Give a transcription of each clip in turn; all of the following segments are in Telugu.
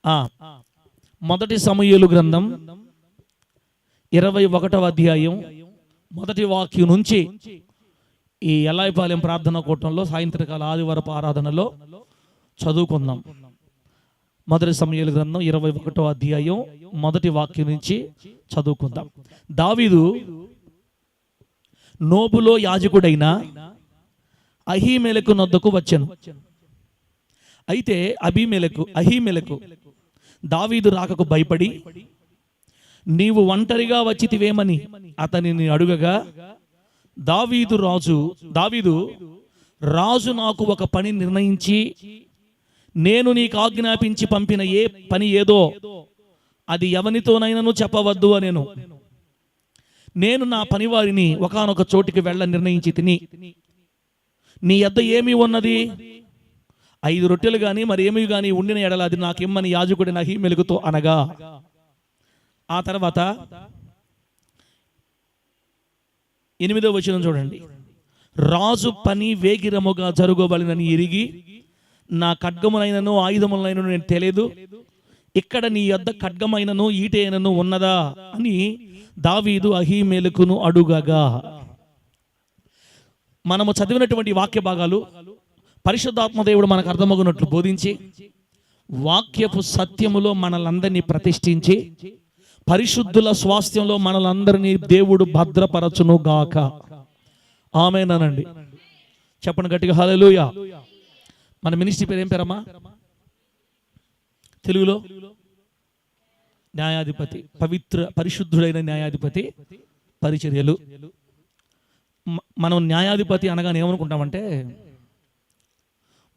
ఆ మొదటి సమూయేలు గ్రంథం 21వ అధ్యాయం మొదటి వాక్యం నుంచి ఈ ఎల్లాయిపాలెం ప్రార్థన కూటంలో సాయంత్రకాల ఆదివారపు ఆరాధనలో చదువుకుందాం. మొదటి సమూయేలు గ్రంథం 21వ అధ్యాయం మొదటి వాక్యం నుంచి చదువుకుందాం. దావీదు నోబులో యాజకుడైన అహీమెలెకు నొద్దకు వచ్చెను. అయితే అహీమెలెకు దావీదు రాకకు భయపడి, నీవు ఒంటరిగా వచ్చితివేమని అతనిని అడుగగా, దావీదు రాజు నాకు ఒక పని నిర్ణయించి, నేను నీకు ఆజ్ఞాపించి పంపిన ఏ పని ఏదో అది ఎవనితోనైనాను చెప్పవద్దు అనెను. నేను నా పనివారిని ఒకానొక చోటికి వెళ్ళ నిర్ణయించి తిని, నీ యొద్ద ఏమి ఉన్నది? 5 రొట్టెలు గాని మరేమీ గాని ఉండిన ఎడల అది నాకిమ్మని యాజకుడి అహీమెలెకుతో అనగా, ఆ తర్వాత 8వ వచనం చూడండి. రాజు పని వేగిరముగా జరగవలెనని ఎరిగి, నా ఖడ్గమునైనను ఆయుధములైనను నేను తెలియదు, ఇక్కడ నీ యొద్ద ఖడ్గమైనను ఈటైనను ఉన్నదా అని దావీదు అహీమెలెకును అడుగగా. మనము చదివినటువంటి వాక్య భాగాలు పరిశుద్ధాత్మ దేవుడు మనకు అర్థమగునట్లు బోధించి, వాక్యపు సత్యములో మనలందరినీ ప్రతిష్ఠించి, పరిశుద్ధుల స్వాస్థ్యంలో మనలందరినీ దేవుడు భద్రపరచును గాక. ఆమేనండి. చెప్పండి గట్టిగా హల్లెలూయా. మన మినిస్ట్రీ పేరు ఏం పేరమ్మా? తెలుగులో న్యాయాధిపతి, పరిశుద్ధుడైన న్యాయాధిపతి పరిచర్యలు. మనం న్యాయాధిపతి అనగానే ఏమనుకుంటామంటే,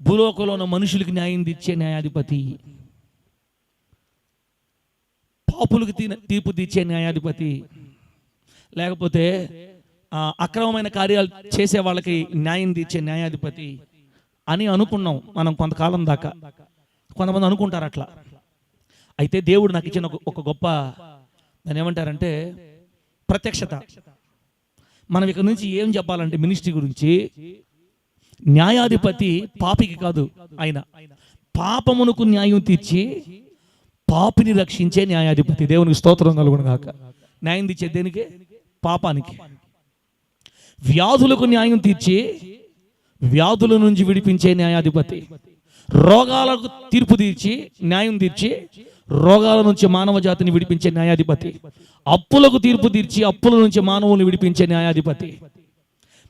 భూలోకంలో ఉన్న మనుషులకి న్యాయం తీర్చే న్యాయాధిపతి, పాపులకు తీర్పు తీర్చే న్యాయాధిపతి, లేకపోతే అక్రమమైన కార్యాలు చేసే వాళ్ళకి న్యాయం తీర్చే న్యాయాధిపతి అని అనుకున్నాం మనం కొంతకాలం దాకా. కొంతమంది అనుకుంటారు అట్లా. అయితే దేవుడు నాకు ఇచ్చిన ఒక గొప్ప, దాన్ని ఏమంటారంటే ప్రత్యక్షత. మనం ఇక్కడ నుంచి ఏం చెప్పాలంటే మినిస్ట్రీ గురించి, న్యాయాధిపతి పాపికి కాదు, ఆయన పాపమునకు న్యాయం తీర్చి పాపిని రక్షించే న్యాయాధిపతి. దేవునికి స్తోత్రం కలుగును గాక. న్యాయం తీర్చే దేనికి? పాపానికి. వ్యాధులకు న్యాయం తీర్చి వ్యాధుల నుంచి విడిపించే న్యాయాధిపతి. రోగాలకు తీర్పు తీర్చి న్యాయం తీర్చి రోగాల నుంచి మానవ జాతిని విడిపించే న్యాయాధిపతి. అప్పులకు తీర్పు తీర్చి అప్పుల నుంచి మానవుని విడిపించే న్యాయాధిపతి.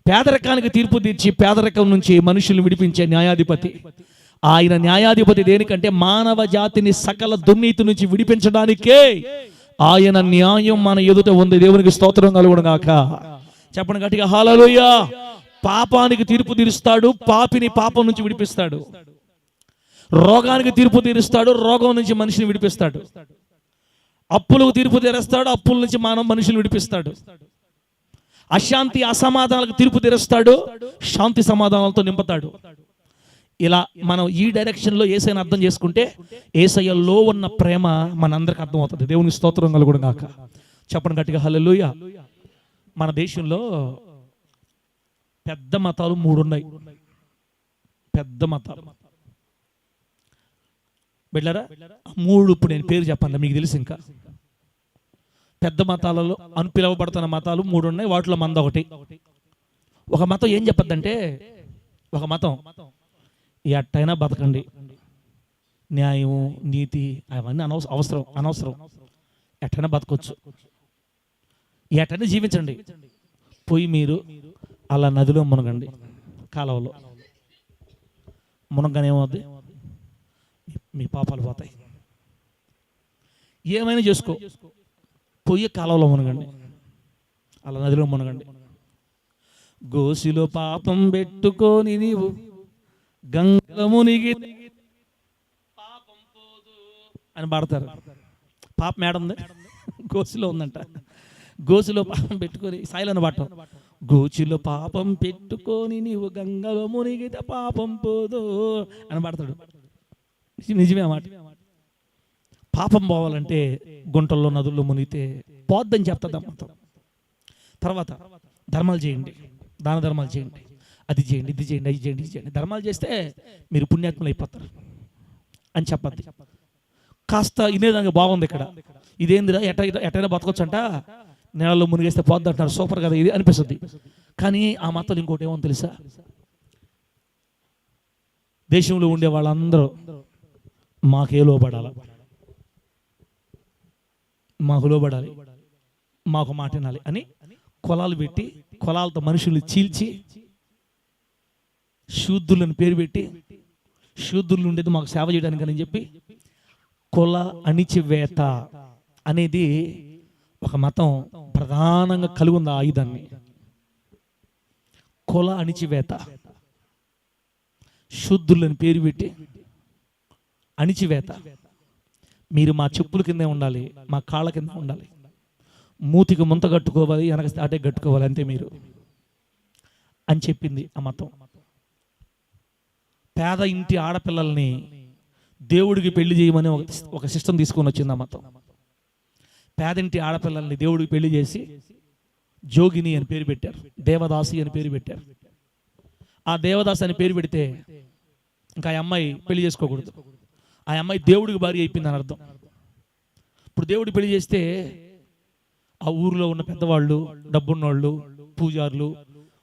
పేదరికానికి తీర్పు తీర్చి పేదరికం నుంచి మనుషుల్ని విడిపించే న్యాయాధిపతి. ఆయన న్యాయాధిపతి దేనికంటే మానవ జాతిని సకల దుర్నీతి నుంచి విడిపించడానికే ఆయన న్యాయం మన ఎదుట ఉంది. దేవునికి స్తోత్రం కలుగును గాక. చెప్పండి గట్టిగా హల్లెలూయా. పాపానికి తీర్పు తీరుస్తాడు, పాపిని పాపం నుంచి విడిపిస్తాడు. రోగానికి తీర్పు తీరుస్తాడు, రోగం నుంచి మనిషిని విడిపిస్తాడు. అప్పులకు తీర్పు తీరుస్తాడు, అప్పుల నుంచి మనుషులు విడిపిస్తాడు. అశాంతి అసమాధానాలకు తీర్పు తీరుస్తాడు, శాంతి సమాధానాలతో నింపుతాడు. ఇలా మనం ఈ డైరెక్షన్లో యేసయ్యను అర్థం చేసుకుంటే యేసయ్యలో ఉన్న ప్రేమ మనందరికి అర్థమవుతుంది. దేవుని స్తోత్రం కలుగును గాక. చెప్పండి గట్టిగా హల్లెలూయా. మన దేశంలో పెద్ద మతాలు 3 ఉన్నాయి. పెద్ద మతాలు బిడ్డలారా, 3 ఇప్పుడు నేను పేరు చెప్పాలి, మీకు తెలుసు. ఇంకా పెద్ద మతాలలో అని పిలువబడుతున్న మతాలు 3 ఉన్నాయి. వాటిలో మంద ఒకటి. ఒక మతం ఏం చెప్పద్దంటే, ఒక మతం ఎట్టయినా బతకండి, న్యాయం నీతి అవన్నీ అనవసరం, ఎట్టయినా బతకొచ్చు, ఎట్టయినా జీవించండి, పోయి మీరు అలా నదిలో మునగండి, కాలువలో మునగగానే ఏమవుద్ది? మీ పాపాలు పోతాయి. ఏమైనా చేసుకో, పొయ్యి కాలంలో మునగండి, అలా నదిలో మునగండి. గోసిలో పాపం పెట్టుకొని నీవు గంగలో మునిగి పాపం పోదు అని పాడతారు. పాపం ఏడుంది? గోసిలో ఉందంట. గోసిలో పాపం పెట్టుకొని సాయిలను పాడటం. గోచిలో పాపం పెట్టుకొని నీవు గంగలో మునిగితే పాపం పోదు అని పాడతాడు. నిజమే అన్నమాట. పాపం పోవాలంటే గుంటల్లో నదుల్లో మునిగితే పోద్దని చెప్తుంది అమ్మతో. తర్వాత ధర్మాలు చేయండి, దాన ధర్మాలు చేయండి, అది చేయండి, ఇది చేయండి, అది చేయండి, ఇది చేయండి, ధర్మాలు చేస్తే మీరు పుణ్యాత్ములు అయిపోతారు అని చెప్పద్ది. కాస్త ఇనేదానికి బాగుంది ఇక్కడ. ఇదేందిరా ఎటైనా బతకొచ్చంట, నెలలో మునిగేస్తే పోద్ది అంటారు, సూపర్ కదా ఇది అనిపిస్తుంది. కానీ ఆ మతం ఇంకోటి ఏమో తెలుసా, దేశంలో ఉండే వాళ్ళందరూ మాకే లోబడాలి, మాకు లోబడాలి, మాకు మాట వినాలి అని కులాలు పెట్టి, కులాలతో మనుషుల్ని చీల్చి, శూద్రులను పేరు పెట్టి, శూద్రులు ఉండేది మాకు సేవ చేయడానికి అని చెప్పి కుల అణిచివేత అనేది ఒక మతం ప్రధానంగా కలిగి ఉంది. ఆ ఆయుధాన్ని కుల అణిచివేత, శూద్రులను పేరు పెట్టి అణిచివేత. మీరు మా చెప్పుల కిందే ఉండాలి, మా కాళ్ళ కింద ఉండాలి, మూతికి ముంత కట్టుకోవాలి, వెనక అటే కట్టుకోవాలి, అంతే మీరు అని చెప్పింది ఆ మతం. పేద ఇంటి ఆడపిల్లల్ని దేవుడికి పెళ్లి చేయమని ఒక సిస్టమ్ తీసుకొని వచ్చింది ఆ మతం. పేదింటి ఆడపిల్లల్ని దేవుడికి పెళ్లి చేసి జోగిని అని పేరు పెట్టారు, దేవదాసి అని పేరు పెట్టారు. ఆ దేవదాసి అని పేరు పెడితే ఇంకా ఆ అమ్మాయి పెళ్లి చేసుకోకూడదు, ఆ అమ్మాయి దేవుడికి భార్య అయిపోయింది అని అర్థం. ఇప్పుడు దేవుడికి పెళ్లి చేస్తే ఆ ఊరిలో ఉన్న పెద్దవాళ్ళు, డబ్బున్నోళ్ళు, పూజారులు,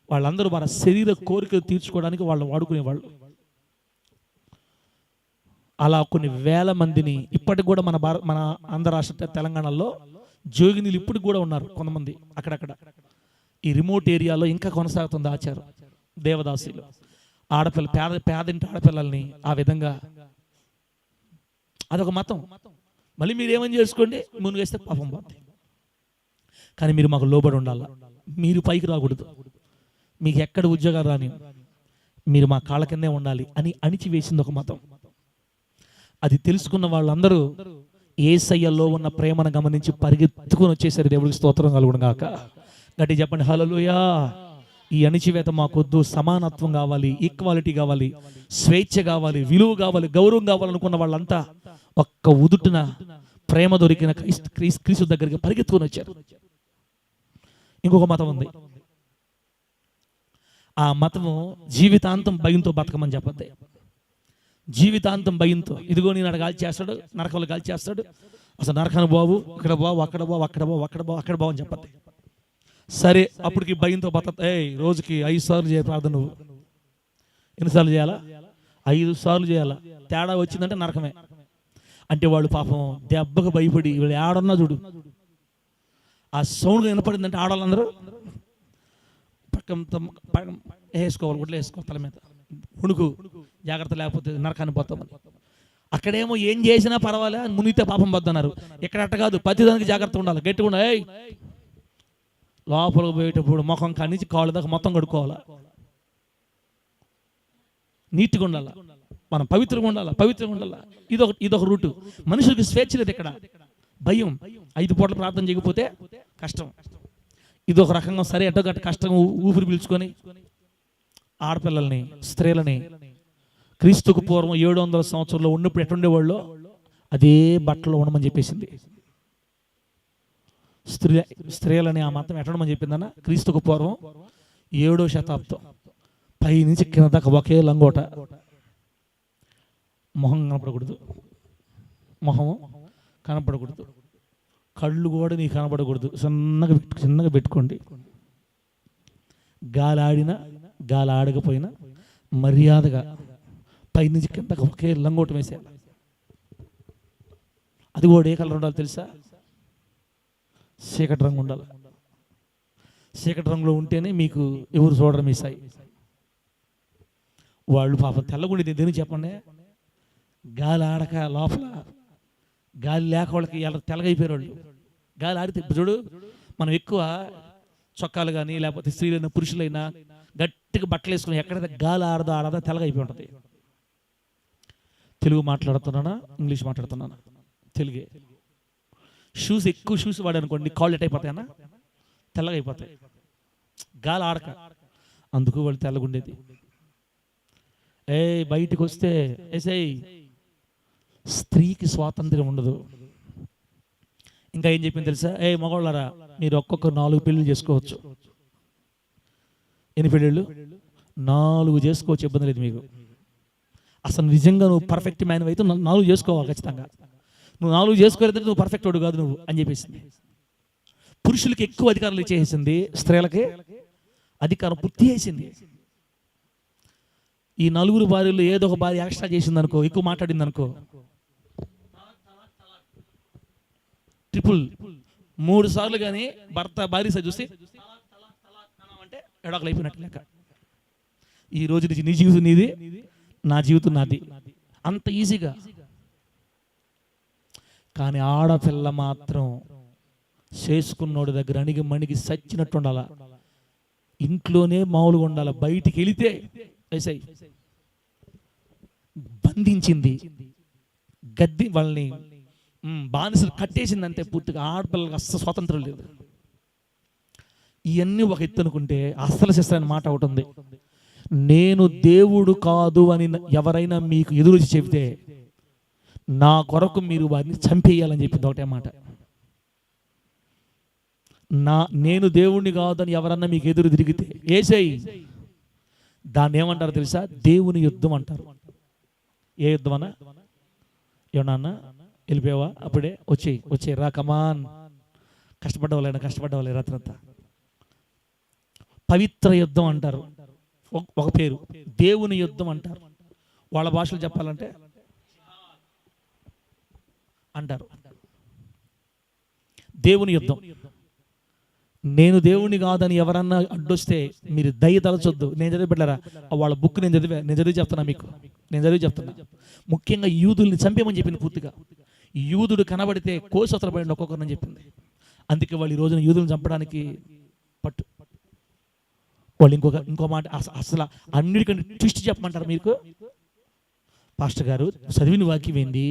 వాళ్ళందరూ మన శరీర కోరికలు తీర్చుకోవడానికి వాళ్ళు వాడుకునేవాళ్ళు. అలా కొన్ని వేల మందిని ఇప్పటికి కూడా మన ఆంధ్ర రాష్ట్ర తెలంగాణలో జోగినీలు ఇప్పటికి కూడా ఉన్నారు కొంతమంది అక్కడక్కడ. ఈ రిమోట్ ఏరియాలో ఇంకా కొనసాగుతుంది ఆచారం. దేవదాసీలు పేదింటి ఆడపిల్లల్ని ఆ విధంగా, అదొక మతం. మళ్ళీ మీరు ఏమని చేసుకోండి, మునిగేస్తే పాపం పోతుంది. కానీ మీరు మాకు లోబడి ఉండాలా, మీరు పైకి రాకూడదు, మీకు ఎక్కడ ఉద్యోగాలు రాని, మీరు మా కాళ్ళ కిందే ఉండాలి అని అణిచివేసింది ఒక మతం. అది తెలుసుకున్న వాళ్ళందరూ యేసయ్యలో ఉన్న ప్రేమను గమనించి పరిగెత్తుకుని వచ్చేసరి. దేవుడికి స్తోత్రం కలుగును గాక. గట్టి చెప్పండి హల్లెలూయా. ఈ అణిచివేత మాకొద్దు, సమానత్వం కావాలి, ఈక్వాలిటీ కావాలి, స్వేచ్ఛ కావాలి, విలువ కావాలి, గౌరవం కావాలనుకున్న వాళ్ళంతా ఒక్క ఉదుటిన ప్రేమ దొరికిన క్రీస్తు దగ్గరికి పరిగెత్తుకుని వచ్చారు. ఇంకొక మతం ఉంది, ఆ మతము జీవితాంతం భయంతో బతకమని చెప్పద్ది. జీవితాంతం భయంతో, ఇదిగో నేను అక్కడ గాలి చేస్తాడు, నరకంలో గాలి చేస్తాడు, అసలు నరకాను బావు, ఇక్కడ బావు, అక్కడ బావు, అక్కడ బావు, అక్కడ బావు, అక్కడ బావు అని చెప్పద్ది. సరే అప్పటికి భయంతో బతక, రోజుకి 5 సార్లు చేయ ప్రార్థన. నువ్వు ఎన్నిసార్లు చేయాలా? 5 సార్లు చేయాలా. తేడా వచ్చిందంటే నరకమే. అంటే వాళ్ళు పాపం దెబ్బకు భయపడి, వీళ్ళు ఆడన్నా చూడు, ఆ సౌండ్ వినపడిందంటే ఆడాలందరూ పక్కన వేసుకోవాలి, గుడ్లు వేసుకోవాలి తల మీద, ఉణుకు, జాగ్రత్త లేకపోతే నరకాన్ని పోతామని. అక్కడేమో ఏం చేసినా పర్వాలే, మునిగితే పాపం వద్దన్నారు. ఇక్కడ అట్ట కాదు, ప్రతిదానికి జాగ్రత్త ఉండాలి, గట్టిగా ఉండాలి. లోపలికి పోయేటప్పుడు ముఖం కానించి కాళ్ళు దాకా మొత్తం కడుక్కోవాలా, నీట్గా ఉండాలా, మనం పవిత్రంగా ఉండాలా. ఇదొక రూటు. మనుషులకి స్వేచ్ఛ లేదు ఇక్కడ, భయం. 5 పూటలు ప్రార్థన చేయకపోతే కష్టం. ఇదొక రకంగా. సరే ఎట్టో గట్ట కష్టంగా ఊపిరి పీల్చుకొని ఆడపిల్లల్ని, స్త్రీలని క్రీస్తుకు పూర్వం 700 సంవత్సరంలో ఉన్నప్పుడు ఎట్టుండేవాళ్ళు అదే బట్టలు ఉండమని చెప్పేసింది. స్త్రీలని ఆ మతం ఎట్టడమని చెప్పిందన్న క్రీస్తుకు పూర్వం 7వ శతాబ్దం పై నుంచి కింద దాకా ఒకే లంగోట, మొహం కనపడకూడదు, మొహము కనపడకూడదు, కళ్ళు కూడా నీకు కనపడకూడదు, చిన్నగా పెట్టుకోండి. గాలి ఆడినా గాలి ఆడకపోయినా మర్యాదగా పైనుంచి కిందకు ఒకే లంగోటం వేసేయాలి. అది కూడా ఏ కలర్ ఉండాలి తెలుసా? చీకటి రంగు ఉండాలి. చీకటి రంగులో ఉంటేనే మీకు ఎవరు చూడడం మీ సాయి. వాళ్ళు పాపం తెల్లగుండి దేని చెప్పండి, గాలి ఆడక లోపల గాలి లేక వాళ్ళకి తెల్లగైపోయారు వాళ్ళు. గాలి ఆడితే చూడు, మనం ఎక్కువ చొక్కాలు కానీ లేకపోతే స్త్రీలైనా పురుషులైనా గట్టిగా బట్టలు వేసుకుని ఎక్కడైతే గాలి ఆడదా తెల్లగైపోయి ఉంటుంది. తెలుగు మాట్లాడుతున్నానా, ఇంగ్లీష్ మాట్లాడుతున్నానా? తెలుగే. షూస్ ఎక్కువ షూస్ వాడనుకోండి, కాళ్ళు ఎట్టయిపోతాయన్నా, తెల్లగా అయిపోతాయి, గాలి ఆడక. అందుకు వాళ్ళు తెల్లగుండేది. బయటికి వస్తే స్త్రీకి స్వాతంత్ర్యం ఉండదు. ఇంకా ఏం చెప్పింది తెలుసా? మగవాళ్ళరా, మీరు ఒక్కొక్క 4 పెళ్ళిళ్ళు చేసుకోవచ్చు. ఎన్ని పెళ్ళిళ్ళు? 4 చేసుకోవచ్చు, ఇబ్బంది లేదు మీకు. అసలు నిజంగా నువ్వు పర్ఫెక్ట్ మ్యాన్ అయితే 4 చేసుకోవాలి ఖచ్చితంగా. నువ్వు 4 చేసుకోలేదంటే నువ్వు పర్ఫెక్ట్ వాడు కాదు నువ్వు అని చెప్పేసింది. పురుషులకి ఎక్కువ అధికారాలు ఇచ్చేసింది, స్త్రీలకి అధికారం పూర్తి చేసింది. ఈ 4 భార్యలు ఏదో ఒక భార్య ఎక్స్ట్రా చేసింది అనుకో, ఎక్కువ మాట్లాడింది అనుకో, ట్రిపుల్ 3 సార్లు కానీ భర్త భార్య సరి చూసి అంటే ఎడాకులు అయిపోయినట్టు లెక్క. ఈ రోజు నుంచి నీ జీవితం నీది, నా జీవితం నాది, అంత ఈజీగా. కానీ ఆడపిల్ల మాత్రం చేసుకున్నోడి దగ్గర అణిగి మణిగి సచ్చినట్టు ఉండాల, ఇంట్లోనే మామూలుగా ఉండాలి. బయటికి వెళితే వేసాయి బంధించింది, గద్ది వాళ్ళని బానిసలు కట్టేసింది అంతే పూర్తిగా. ఆడపిల్లలకు అస్సలు స్వాతంత్రం లేదు. ఇవన్నీ ఒక ఎత్తు అనుకుంటే అస్సలు శిస్త్ర మాట ఒకటి ఉంది. నేను దేవుడు కాదు అని ఎవరైనా మీకు ఎదురు చెబితే నా కొరకు మీరు వారిని చంపేయాలని చెప్పింది ఒకటే మాట. నేను దేవుణ్ణి కాదని ఎవరన్నా మీకు ఎదురు తిరిగితే ఏసేయి, దాన్ని ఏమంటారు తెలుసా? దేవుని యుద్ధం అంటారు. ఏ యుద్ధం అన్నా? ఏమన్నా వెళ్ళిపోయావా? అప్పుడే వచ్చేయి రా, కమాన్, కష్టపడ్డవాళ్ళైనా రాత్రంతా. పవిత్ర యుద్ధం అంటారు ఒక పేరు, దేవుని యుద్ధం అంటారు. వాళ్ళ భాషలో చెప్పాలంటే అంటారు దేవుని యుద్ధం. నేను దేవుని కాదని ఎవరన్నా అడ్డొస్తే మీరు దయ తలచొద్దు. నేను చదివి పెట్టారా వాళ్ళ బుక్, నేను చదివి చెప్తున్నా మీకు, నేను చదివి చెప్తున్నా. ముఖ్యంగా యూదుల్ని చంపేమని చెప్పింది పూర్తిగా. యూదుడు కనబడితే కోసవతల పడండి ఒక్కొక్కరిని చెప్పింది. అందుకే వాళ్ళు ఈ రోజున యూదులను చంపడానికి పట్టు. వాళ్ళు ఇంకో మాట అసలు అన్నిటికంటే ట్విస్ట్ చెప్పమంటారు మీకు. పాస్టర్ గారు చదివిన వాక్యం ఏంది,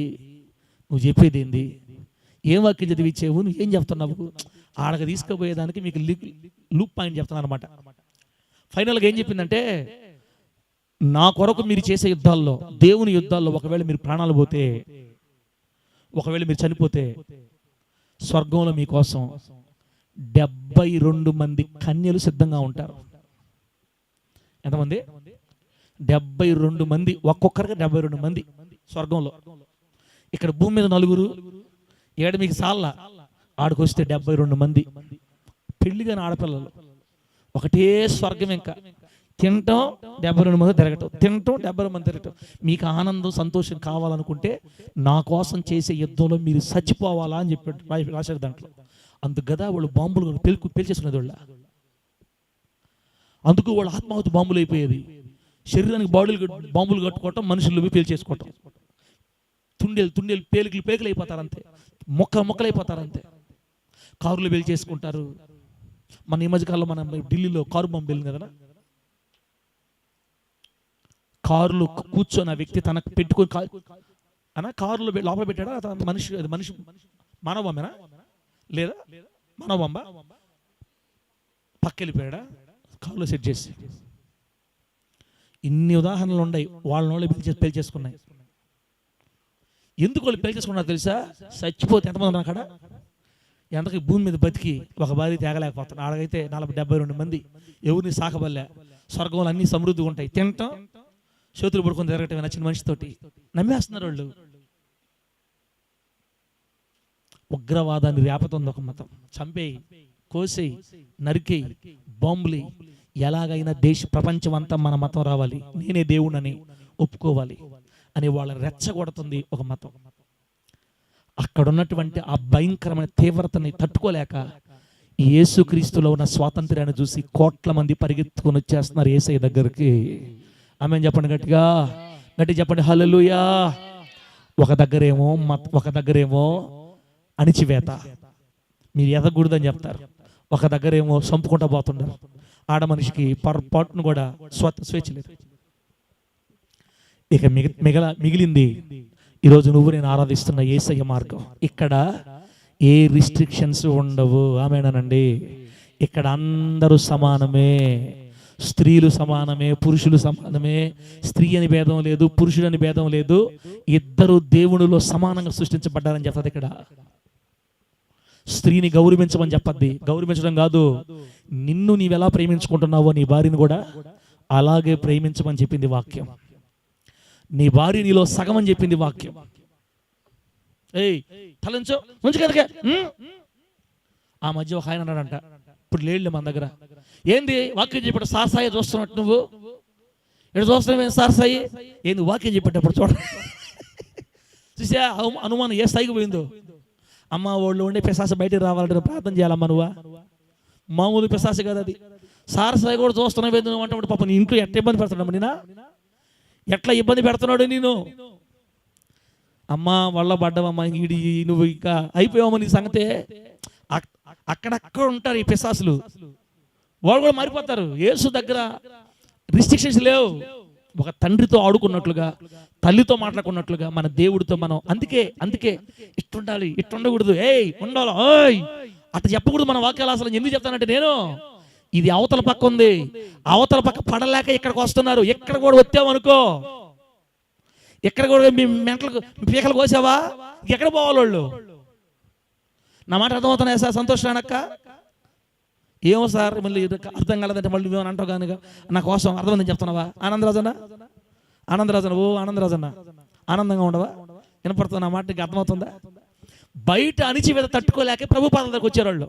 నువ్వు చెప్పేది ఏంది, ఏం వాక్యం చదివిచ్చేవు, నువ్వు ఏం చెప్తున్నావు, ఆడక తీసుకుపోయేదానికి మీకు లూప్ పాయింట్ చెప్తున్నాను అనమాట. ఫైనల్గా ఏం చెప్పిందంటే, నా కొరకు మీరు చేసే యుద్ధాల్లో, దేవుని యుద్ధాల్లో ఒకవేళ మీరు ప్రాణాలు పోతే, ఒకవేళ మీరు చనిపోతే స్వర్గంలో మీకోసం 72 మంది కన్యలు సిద్ధంగా ఉంటారు. ఎంతమంది? 72 మంది, ఒక్కొక్కరికి 72 మంది స్వర్గంలో. ఇక్కడ భూమి మీద 4, ఏడు మీకు సాల్లా, ఆడికొస్తే 72 మంది పెళ్లిగాని ఆడపిల్లలు. ఒకటే స్వర్గం. ఇంకా తినటం 72 మంది తిరగటం, తినటం 72 మంది తిరగటం. మీకు ఆనందం సంతోషం కావాలనుకుంటే నా కోసం చేసే యుద్ధంలో మీరు చచ్చిపోవాలా అని చెప్పి రాశారు దాంట్లో. అందుకు కదా వాళ్ళు బాంబులు పేల్చేసుకునేది వాళ్ళ. అందుకు వాళ్ళు ఆత్మాహుతి బాంబులు అయిపోయేది. శరీరానికి బాంబులు కట్టుకోవటం, మనుషులు పేల్చేసుకోవటం. తుండేలు పేలికలు అయిపోతారు అంతే, మొక్కలైపోతారు అంతే. కారులు పేల్చేసుకుంటారు. మన ఈ మధ్యకాలంలో మనం ఢిల్లీలో కారు బాంబు వెళ్ళింది కదా, కారులో కూర్చొని ఆ వ్యక్తి తనకు పెట్టుకొని కారులో లోపల పెట్టాడా? మనిషి మానవ బొమ్మేనా లేదా మానవ బొమ్మ? పక్కెళ్ళిపోయాడా? కారులో సెట్ చేసి. ఇన్ని ఉదాహరణలు ఉన్నాయి. వాళ్ళ పేల్చేసుకున్నాయి. ఎందుకు వాళ్ళు పేల్చేసుకున్నారు తెలుసా? చచ్చిపోతే ఎంతమంది ఉన్నారు అక్కడ? ఎంతకి భూమి మీద బతికి ఒక భార్య తేగలేకపోతున్నారు. ఆడగైతే 72 మంది ఎవరిని సాకబల్లే. స్వర్గంలో అన్ని సమృద్ధిగా ఉంటాయి. తినటం, చేతులు పడుకొని తిరగటం నచ్చిన మనిషితోటి నమ్మేస్తున్నారు వాళ్ళు. ఉగ్రవాదాన్ని రేపతుంది ఒక మతం. చంపేయి, కోసేయి, నరికేయి, బాంబులి, ఎలాగైనా ప్రపంచం అంతా మన మతం రావాలి, నేనే దేవుణ్ణని ఒప్పుకోవాలి అని వాళ్ళని రెచ్చగొడుతుంది ఒక మతం. అక్కడ ఉన్నటువంటి ఆ భయంకరమైన తీవ్రతని తట్టుకోలేక యేసుక్రీస్తులో ఉన్న స్వాతంత్ర్యాన్ని చూసి కోట్ల మంది పరిగెత్తుకొని వచ్చేస్తున్నారు యేసయ్య దగ్గరికి. ఆమేన్ చెప్పండి, గట్టిగా చెప్పండి హల్లెలూయా. ఒక దగ్గరేమో అణిచివేత, మీరు ఎదగకూడదని చెప్తారు. ఒక దగ్గరేమో చంపుకుంటా పోతున్నారు. ఆడ మనిషికి పొరపాటును కూడా స్వేచ్ఛ లేదు. ఇక మిగిలింది ఈరోజు నువ్వు నేను ఆరాధిస్తున్న యేసయ్య మార్గం. ఇక్కడ ఏ రిస్ట్రిక్షన్స్ ఉండవు. ఆమేనండి. ఇక్కడ అందరూ సమానమే, స్త్రీలు సమానమే, పురుషులు సమానమే. స్త్రీ అని భేదం లేదు, పురుషుడు అని భేదం లేదు. ఇద్దరు దేవునిలో సమానంగా సృష్టించబడ్డారని చెప్తుంది. ఇక్కడ స్త్రీని గౌరవించమని చెప్పద్ది. గౌరవించడం కాదు, నిన్ను నీవెలా ప్రేమించుకుంటున్నావో నీ భార్యను కూడా అలాగే ప్రేమించమని చెప్పింది వాక్యం. నీ భార్య నీలో సగం అని చెప్పింది వాక్యం. ఏయ్ తలంచు ఉంచు కనుక. ఆ మధ్య ఒక ఆయన అన్నాడంట, ఇప్పుడు లేడులే మన దగ్గర, ఏంది వాక్యం చెప్పాడు సారసాయి చూస్తున్నట్టు నువ్వు ఇక్కడ చూస్తున్నావు, ఏం సారసాయి ఏంది వాక్యం చెప్పేటప్పుడు చూడ. చూసా అనుమానం ఏ స్థాయికి పోయిందో. అమ్మ వాళ్ళు ఉండే పిశాస బయటికి రావాలంటే ప్రార్థన చేయాలమ్మా నువ్వా, మామూలు పిశాస కదా అది. సారసాయి కూడా చూస్తున్నావు ఏంది నువ్వు అంటే పాప నీ ఇంట్లో ఎట్లా ఇబ్బంది పెడుతున్నావు, నేనా ఎట్లా ఇబ్బంది పెడుతున్నాడు నేను. అమ్మ వల్ల పడ్డావమ్మా, ఈడి నువ్వు ఇంకా అయిపోయావమ్మా నీ సంగతే. అక్కడక్కడ ఉంటారు ఈ పిశాసులు, వాళ్ళు కూడా మారిపోతారు. యేసు దగ్గర రిస్ట్రిక్షన్స్ లేవు. ఒక తండ్రితో ఆడుకున్నట్లుగా, తల్లితో మాట్లాడుకున్నట్లుగా మన దేవుడితో మనం అందుకే ఇట్టుండాలి, ఇట్టుండకూడదు, ఏయ్ ఉండాలి, ఓయ్ అట్లా చెప్పకూడదు. మన వాక్యాలు అసలు ఎందుకు చెప్తానంటే, నేను ఇది అవతల పక్క ఉంది, అవతల పక్క పడలేక ఇక్కడికి వస్తున్నారు. ఎక్కడ కూడా వచ్చామనుకో, ఎక్కడ కూడా మీ మెంటలకు పీకలు కోసావా, ఎక్కడ పోవాలి వాళ్ళు. నా మాట అర్థమవుతున్నాయా సార్? సంతోషానక్క ఏమో సార్ మళ్ళీ అర్థం కలదంటే మళ్ళీ మేము అంటావు కానీ నా కోసం అర్థమైందని చెప్తున్నావా? ఆనందరాజన్న ఓ ఆనందరాజన్న ఆనందంగా ఉండవా? వినపడుతున్నా నా మాట నీకు అర్థమవుతుందా? బయట అణిచివేత తట్టుకోలేక ప్రభు పాదాల దగ్గరకు వచ్చారు వాళ్ళు.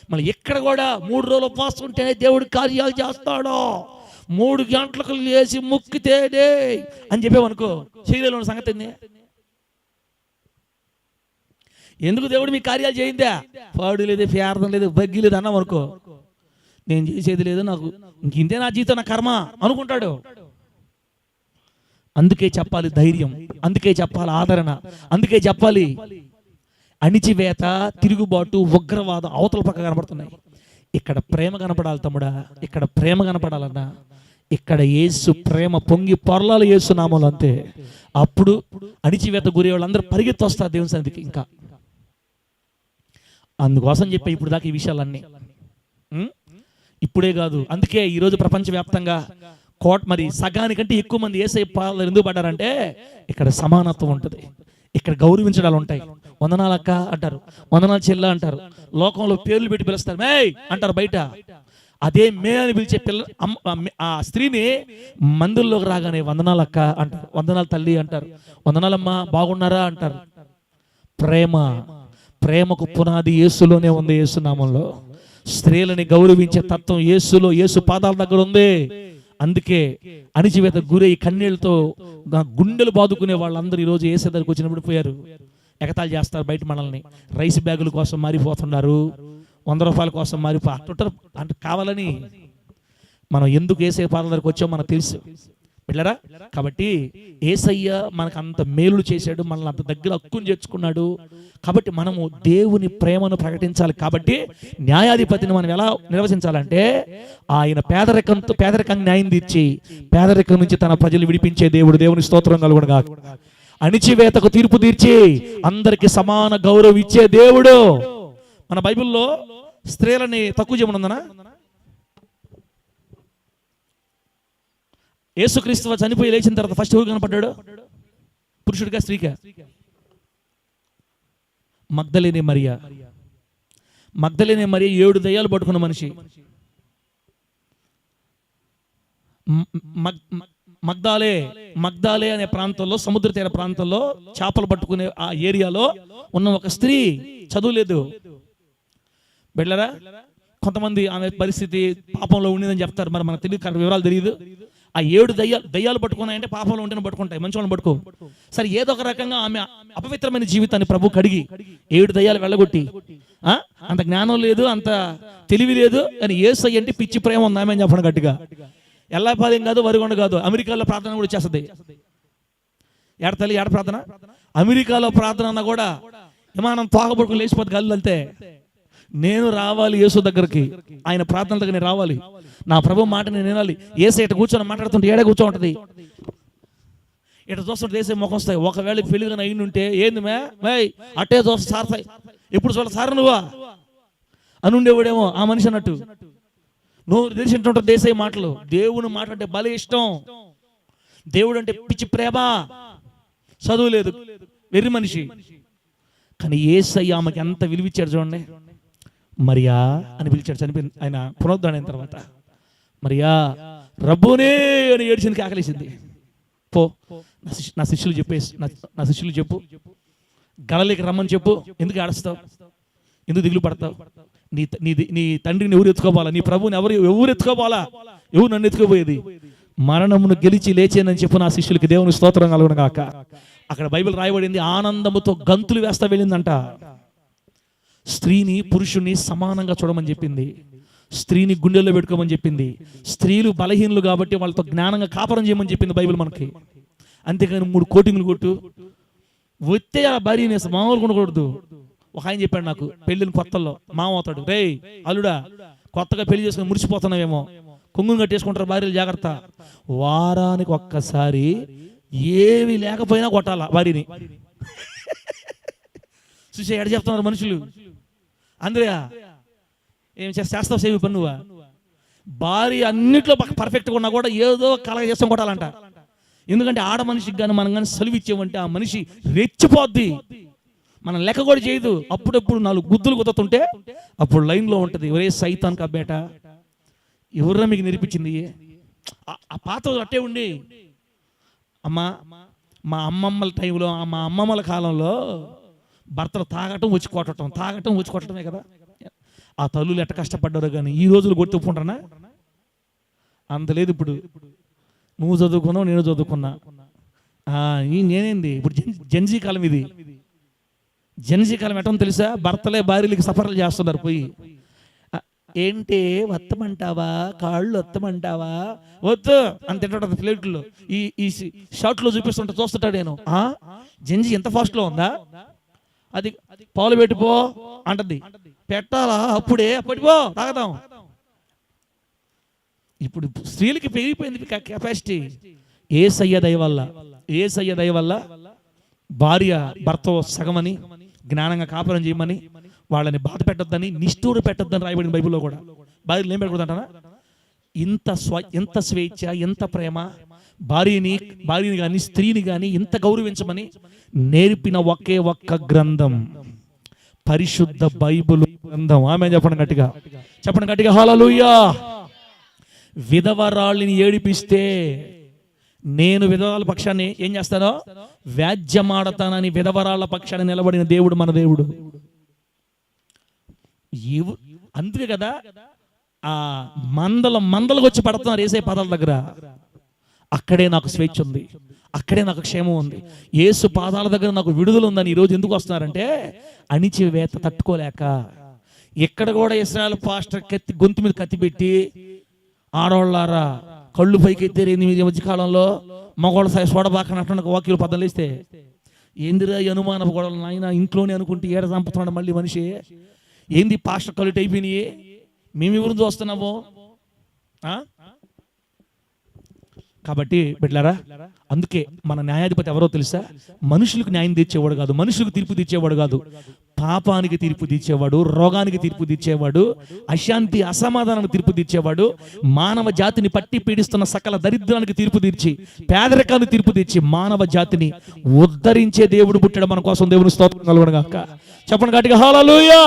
మళ్ళీ ఎక్కడ కూడా 3 రోజులు ఉపవాసం ఉంటేనే దేవుడు కార్యాలు చేస్తాడు, 3 గంటలకు లేచి ముక్కితేనే అని చెప్పేవనుకో, శరీరంలో సంగతి ఏంది? ఎందుకు దేవుడు మీ కార్యాలు చేయిందా? పాడు లేదు, ప్రార్థన లేదు, బగ్గి లేదు అన్నాం అనుకో, నేను చేసేది లేదు, నాకు ఇంతే నా జీవితం, నా కర్మ అనుకుంటాడు. అందుకే చెప్పాలి ధైర్యం, అందుకే చెప్పాలి ఆదరణ, అందుకే చెప్పాలి అణిచివేత, తిరుగుబాటు, ఉగ్రవాదం అవతల పక్క కనపడుతున్నాయి. ఇక్కడ ప్రేమ కనపడాలి తమ్ముడా, ఇక్కడ ప్రేమ కనపడాలన్నా ఇక్కడ యేసు ప్రేమ పొంగి పొరలాలు యేసు నామలు అంతే. అప్పుడు అణిచివేత గురి వాళ్ళందరూ పరిగెత్తి వస్తారు దేవుని సన్నిధికి. ఇంకా అందుకోసం చెప్పే ఇప్పుడు దాకా ఈ విషయాలన్నీ ఇప్పుడే కాదు. అందుకే ఈరోజు ప్రపంచవ్యాప్తంగా మరి సగానికంటే ఎక్కువ మంది యేసయ్య పాదాలు ఎందుకు పడ్డారంటే, ఇక్కడ సమానత్వం ఉంటుంది, ఇక్కడ గౌరవించడాలు ఉంటాయి. వందనాలు అక్క అంటారు, వందనాలు చెల్ల అంటారు, లోకంలో పేర్లు పెట్టి పిలుస్తారు, మే అంటారు బయట. అదే మే అని పిలిచే ఆ స్త్రీని మందుల్లోకి రాగానే వందనాలు అక్క అంటారు, వందనాలు తల్లి అంటారు, వందనాలమ్మ బాగున్నారా అంటారు. ప్రేమకు పునాది యేసులోనే ఉంది, యేసు నామంలో. స్త్రీలని గౌరవించే తత్వం యేసులో, యేసు పాదాల దగ్గర ఉంది. అందుకే అణిచివేత గురై కన్నీళ్లతో గుండెలు బాదుకునే వాళ్ళందరూ ఈరోజు యేసు దగ్గరికి వచ్చినప్పుడు పోయారు. ఎగతాళి చేస్తారు బయట మనల్ని, రైస్ బ్యాగుల కోసం మారిపోతున్నారు, 100 రూపాయల కోసం మారిపోతారు అంటే కావాలని. మనం ఎందుకు యేసయ్య పాదాల దగ్గరికి వచ్చామో మనకు తెలుసు బిడ్డలారా. కాబట్టి యేసయ్య మనకు అంత మేలు చేశాడు, మనల్ని అంత దగ్గర హక్కును చేర్చుకున్నాడు. కాబట్టి మనము దేవుని ప్రేమను ప్రకటించాలి. కాబట్టి న్యాయాధిపతిని మనం ఎలా నిర్వచించాలంటే, ఆయన పేదరికాన్ని న్యాయం తీర్చి పేదరికం నుంచి తన ప్రజలు విడిపించే దేవుడు. దేవుని స్తోత్రం కలుగునుగాక. అణిచివేతకు తీర్పు తీర్చి అందరికి సమాన గౌరవం ఇచ్చే దేవుడు. మన బైబిల్లో స్త్రీలని తక్కువ చేయమనుందనా? యేసుక్రీస్తు చనిపోయి లేచిన తర్వాత ఫస్ట్ ఎవరు కనపడ్డాడు? పురుషుడిగా స్త్రీగా? మగ్దలేనే మరియా. 7 దయ్యాలు పట్టుకున్న మనిషి. మగ్దాలే అనే ప్రాంతంలో, సముద్ర తీర ప్రాంతంలో చేపలు పట్టుకునే ఆ ఏరియాలో ఉన్న ఒక స్త్రీ, చదువు లేదు బిడ్డలారా. కొంతమంది ఆమె పరిస్థితి పాపంలో ఉండిందని చెప్తారు, మరి మనకు తెలియదు, వివరాలు తెలియదు. ఆ 7 దయ్యాలు పట్టుకున్నాయంటే పాపంలో ఉంటేనే పట్టుకుంటాయి, మంచి వాళ్ళని పట్టుకో. సరే ఏదో ఒక రకంగా ఆమె అపవిత్రమైన జీవితాన్ని ప్రభు కడిగి 7 దయ్యాలు వెళ్ళగొట్టి, అంత జ్ఞానం లేదు, అంత తెలివి లేదు, అని యేసయ్య అంటే పిచ్చి ప్రేమ ఉంది ఆమె అని చెప్పడం గట్టిగా. ఎల్లాపాలెం కాదు, వరిగొండ కాదు, అమెరికాలో ప్రార్థన కూడా చేస్తుంది. ఏడ ప్రార్థన? అమెరికాలో ప్రార్థన అన్న కూడా విమానం తోకబడుకుని లేచిపోతే గల్లు అంతే. నేను రావాలి యేసు దగ్గరికి, ఆయన ప్రార్థన దగ్గర నేను రావాలి, నా ప్రభు మాట నేను వినాలి. యేసయ్య ఇట కూర్చొని మాట్లాడుతుంటే ఏడే కూర్చో ఉంటుంది, ఇట చూస్తుంటే యేసయ్య ముఖం వస్తాయి. ఒకవేళ పెళ్లిగా అయి ఉంటే, ఏంది మే అట్టే చూస్తా సార్, ఎప్పుడు చూడ సార్ నువ్వా అని ఉండేవాడేమో ఆ మనిషి అన్నట్టు. నువ్వు తెలిసింటుంటారు యేసయ్య మాటలు. దేవుని మాట అంటే భలే ఇష్టం, దేవుడు అంటే పిచ్చి ప్రేమ. చదువు లేదు, వెర్రి మనిషి, కానీ యేసయ్య ఆమెకి ఎంత విలువిచ్చాడు చూడండి. మరియా అని పిలిచాడు చనిపోయింది. ఆయన పునరుద్ధరణ అయిన తర్వాత మరియా రబ్బోనే అని ఏడ్చింది, ఆకలేసింది. పో నా శిష్యులు చెప్పు, గలలికి రమ్మని చెప్పు. ఎందుకు ఏడుస్తావు? ఎందుకు దిగులు పడతావు? నీ నీ నీ తండ్రిని ఎవరు ఎత్తుకోవాలా? నీ ప్రభుని ఎవరు ఎత్తుకోవాలా? ఎవరు నన్ను ఎత్తుకోపోయేది? మరణమును గెలిచి లేచేనని చెప్పు నా శిష్యులకి. దేవుని స్తోత్రం కలుగును గాక. అక్కడ బైబిల్ రాయబడింది, ఆనందముతో గంతులు వేస్తా వెళ్ళిందంట. స్త్రీని పురుషుని సమానంగా చూడమని చెప్పింది. స్త్రీని గుండెల్లో పెట్టుకోమని చెప్పింది. స్త్రీలు బలహీనులు కాబట్టి వాళ్ళతో జ్ఞానంగా కాపురం చేయమని చెప్పింది బైబిల్ మనకి. అంతేకాని 3 కోటింగ్లు కొట్టు వచ్చే ఆ భార్యని మామూలు కొనకూడదు. ఒక ఆయన చెప్పాడు నాకు, పెళ్ళిని కొత్తల్లో మామ అవుతాడు, రే అల్లుడా కొత్తగా పెళ్లి చేసుకుని మురిసిపోతున్నావేమో, కొంగుని కట్టేసుకుంటారు భార్యలు, జాగ్రత్త. వారానికి ఒక్కసారి ఏమి లేకపోయినా కొట్టాలా భార్యని. చూసే ఎడ చెప్తున్నారు మనుషులు. అందరూ ఏం చేస్తావు సేవి పని నువ్వా? భార్య అన్నిట్లో పర్ఫెక్ట్గా ఉన్నా కూడా ఏదో కలగ చేస్తాం కొట్టాలంట. ఎందుకంటే ఆడ మనిషికి కానీ మనం కానీ సెలవిచ్చామంటే ఆ మనిషి రెచ్చిపోద్ది, మనం లెక్క కూడా చేయదు. అప్పుడప్పుడు 4 గుద్దులు కుదుతుంటే అప్పుడు లైన్లో ఉంటుంది, ఒరే సైతాన్ కబ్బేట ఎవరురా మీకు నేర్పించింది? ఆ పాత అట్టే ఉండి అమ్మా, మా అమ్మమ్మల టైంలో, మా అమ్మమ్మల కాలంలో భర్తలు తాగటం వచ్చి కొట్టడమే కదా. ఆ తల్లులు ఎట్ట కష్టపడ్డారో కానీ ఈ రోజులు కొట్టుకుంటారా? అంత లేదు. ఇప్పుడు నువ్వు చదువుకున్నావు, నేను చదువుకున్నా. నేనేంది ఇప్పుడు జెన్జీ కాలం. ఇది జెన్జీ కాలం ఎట్టని తెలుసా? భర్తలే భార్యలకి సఫర్లు చేస్తున్నారు పోయి. ఏంటి వత్తమంటావా, కాళ్ళు వత్తమంటావా, వద్దు అని తింటాడు ప్లేట్లో. ఈ షార్ట్లో చూపిస్తుంటా చూస్తుంటాడు. నేను జెన్జీ ఎంత ఫాస్ట్లో ఉందా, అది పాలు పెట్టిపో అంటది, పెట్టాలా అప్పుడే పడిపో తాగదాం. ఇప్పుడు స్త్రీలకి పెరిగిపోయింది కెపాసిటీ. యేసయ్య దయ వల్ల భార్య భర్త సగమని, జ్ఞానంగా కాపురం చేయమని, వాళ్ళని బాధ పెట్టొద్దని, నిష్ఠూరు పెట్టొద్దని రాయబడింది బైబిల్లో కూడా. భార్యలు ఏం పెట్టకూడదు అంటారా? ఎంత స్వేచ్ఛ, ఎంత ప్రేమ. భార్యని కానీ స్త్రీని కానీ ఎంత గౌరవించమని నేర్పిన ఒకే ఒక్క గ్రంథం పరిశుద్ధ బైబిల్ గ్రంథం. ఆమె చెప్పండి గట్టిగా హల్లెలూయా. విధవరాళ్ళని ఏడిపిస్తే నేను విధవరాల పక్షాన్ని ఏం చేస్తానో వ్యాజ్యమాడతానని విధవరాళ్ళ పక్షాన్ని నిలబడిన దేవుడు మన దేవుడు. అందుకే కదా ఆ మందలకు వచ్చి పడుతున్నారు యేసయ్య పాదాల దగ్గర. అక్కడే నాకు స్వేచ్ఛ ఉంది, అక్కడే నాకు క్షేమం ఉంది, యేసు పాదాల దగ్గర నాకు విడుదల ఉందని ఈరోజు ఎందుకు వస్తున్నారంటే అణిచివేత తట్టుకోలేక. ఎక్కడ కూడా ఇశ్రాయేల్ పాస్టర్ గొంతు మీద కత్తి పెట్టి, ఆడవాళ్ళారా కళ్ళు పైకి ఎత్తారు ఈ మధ్యకాలంలో, మగవాళ్ళ సోడబాకనట్టు వాక్యులు పదం లేస్తే ఏందిరా అనుమానపు గొడవలు నాయన, ఇంట్లోనే అనుకుంటే ఏడ చంపుతున్నాడు మళ్ళీ మనిషి. ఏంది పాస్టర్ కళ్ళు అయిపోయినాయి, మేమెవరు చూస్తున్నాము? కాబట్టి బిడ్డలారా, అందుకే మన న్యాయాధిపతి ఎవరో తెలుసా? మనుషులకు న్యాయం తీర్చేవాడు కాదు, మనుషులకు తీర్పు తీర్చేవాడు కాదు, పాపానికి తీర్పు తీర్చేవాడు, రోగానికి తీర్పు తీర్చేవాడు, అశాంతి అసమాధానానికి తీర్పు తీర్చేవాడు, మానవ జాతిని పట్టి పీడిస్తున్న సకల దరిద్రానికి తీర్పు తీర్చి, పేదరికానికి తీర్పు తీర్చి మానవ జాతిని ఉద్ధరించే దేవుడు పుట్టాడు మన కోసం. దేవుని స్తోత్రం కలుగును గాక. చెప్పండి గట్టిగా హల్లెలూయా.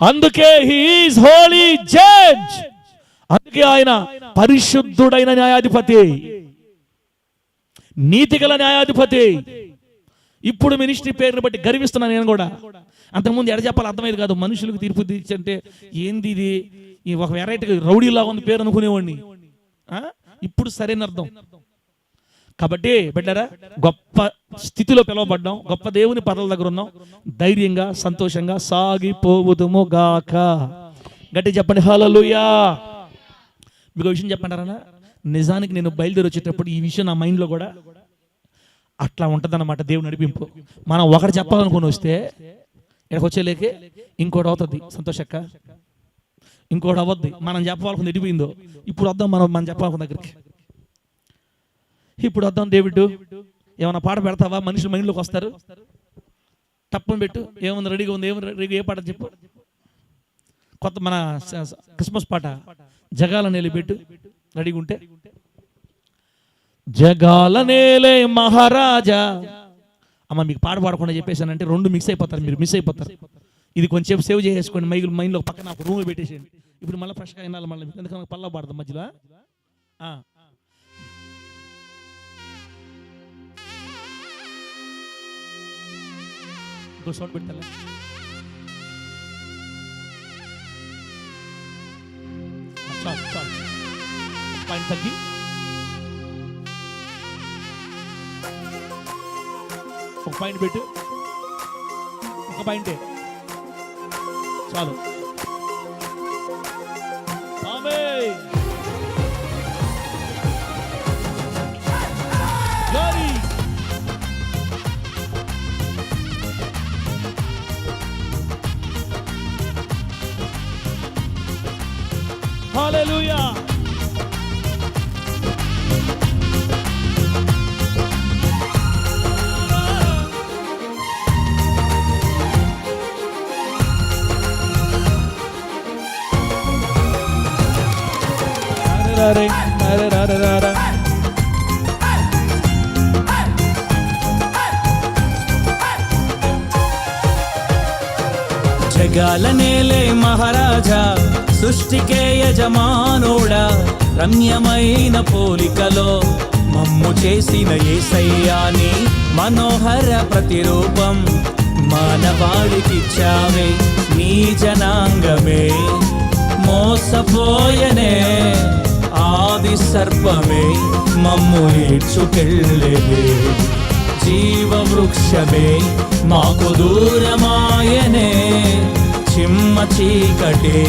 అందుకే హి ఈజ్ హోలీ జడ్జ్. అందుకే ఆయన పరిశుద్ధుడైన న్యాయాధిపతి, నీతిగల న్యాయాధిపతి. ఇప్పుడు మినిస్ట్రీ పేరుని బట్టి గర్విస్తున్నాను నేను కూడా. అంతకుముందు ఎడ చెప్పాలి అర్థమైంది కాదు. మనుషులకు తీర్పు తీర్చంటే ఏంది ఇది, ఒక వెరైటీ రౌడీలాగా ఉంది పేరు అనుకునేవాడిని. ఇప్పుడు సరైన అర్థం. కాబట్టి బిడ్డరా, గొప్ప స్థితిలో పిలువబడ్డాం, గొప్ప దేవుని పదల దగ్గర ఉన్నాం, ధైర్యంగా సంతోషంగా సాగిపోవుదుము గాక. గట్టి చెప్పండి హల్లెలూయా. మీకు విషయం చెప్పంటారా? నిజానికి నేను బయలుదేరి వచ్చేటప్పుడు ఈ విషయం నా మైండ్లో కూడా అట్లా ఉంటుందన్నమాట. దేవుని నడిపింపు. మనం ఒకటి చెప్పాలనుకుని వస్తే ఇక్కడికి వచ్చేలేకే ఇంకోటి అవుతుంది సంతోషక్క, ఇంకోటి అవ్వద్ది. మనం చెప్పాలనుకుని ఎడిపోయిందో ఇప్పుడు వద్దాం, మనం చెప్పాలనుకున్న దగ్గరికి ఇప్పుడు వద్దాం. దేవుడు ఏమన్నా పాట పెడతావా? మనుషులు మైండ్లోకి వస్తారు. తప్పని పెట్టు, ఏముంది రెడీగా ఉంది, ఏ పాట చెప్పు. కొత్త మన క్రిస్మస్ పాట జగాల నేల పెట్టు, రెడీగా ఉంటే. జగాల నేలే మహారాజా. అమ్మ మీకు పాట పాడకుండా చెప్పేసానంటే 2 మిక్స్ అయిపోతారు, మీరు మిస్ అయిపోతారు. ఇది కొంచెం సేవ్ చేసుకోండి, మైండ్లో పక్కన రూమ్ పెట్టేసేయండి. ఇప్పుడు మళ్ళీ ఫ్రెష్గా వినాలి, మళ్ళీ ఎందుకంటే పల్లా పాడదాం మధ్యలో. సౌండ్ పెట్టాలి. చాలు చాలు, పాయింట్ తగ్గి. ఒక పాయింట్ పెట్టు, ఒక పాయింటే చాలు. ఆమేన్. గ్లోరీ. హల్లెలూయా. జగాల నేలే మహారాజా, సృష్టికే యజమానుడా, రమ్యమైన పోలికలో మమ్ము చేసిన యేసయ్యాని మనోహర ప్రతిరూపం మానవాళికిచ్చావే. నీ జనాంగమే మోసపోయనే, ఆది సర్పమే మమ్ము ఈడ్చుకెళ్ళేవే. జీవ వృక్షమే మాకు దూరమాయనే, చిమ్మ చీకటే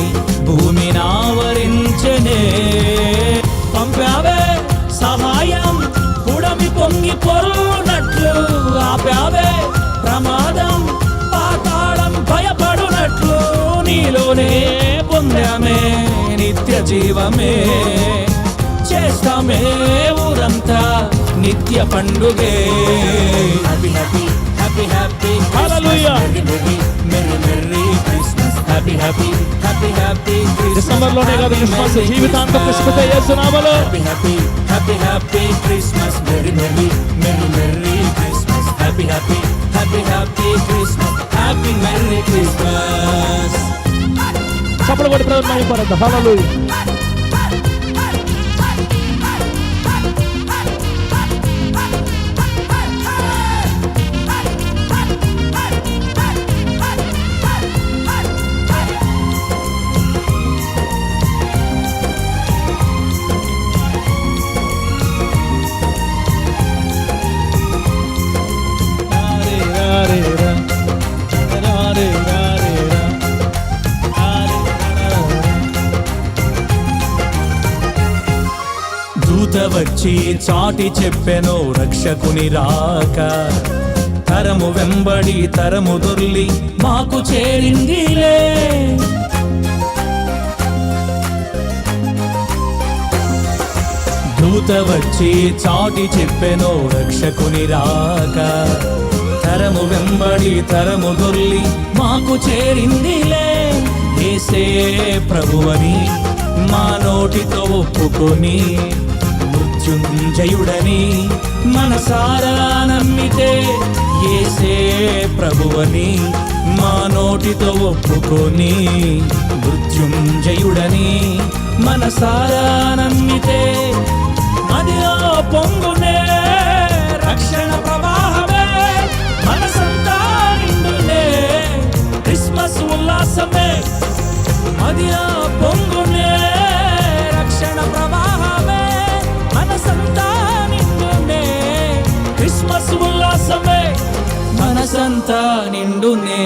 భూమినావరించనే. పంపావే సహాయం పుడమి పొంగి పొరునట్లు, ఆపావే ప్రమాదం పాతాళం భయపడునట్లు. నీలోనే పొందామే నిత్య జీవమే, చేస్తామే ఊరంతా నిత్య పండుగే. Happy happy happy happy hallelujah. Merry merry merry Christmas. Happy happy happy happy డిసెంబర్లోనే కాదు క్రిస్మస్, జీవితాంతం క్రిస్మస్ యేసు నామములో. Happy happy happy happy Christmas. Merry merry merry merry Christmas. Happy happy happy happy Christmas. Happy merry Christmas. చప్పట్లు కొట్టి ప్రభువుని మహిమపరద్దాం. హల్లెలూయా. దూత వచ్చి చాటి చెప్పెను రక్షకుని రాక, తరము వెంబడి తరము దొర్లి మాకు చేరిందిలే. దూత వచ్చి చాటి చెప్పెను రక్షకుని రాక, తరము వెంబడి తరము దొర్లి మాకు చేరిందిలే. యేసే ప్రభువని మా నోటితో ఒప్పుకొని, మృత్యుంజయుడని మనసారా నమ్మితే. యేసే ప్రభువని మా నోటితో ఒప్పుకొని, మృత్యుంజయుడని మనసారా నమ్మితే. మదిలో పొంగునే రక్షణ ప్రవాహమే, మనసంతా నిండునే క్రిస్మస్ ఉల్లాసమే. మదిలో పొంగునే రక్షణ ప్రవాహమే, మనసంతా నిండునే క్రిస్మస్ ఉల్లాసమే. మనసంతా నిండునే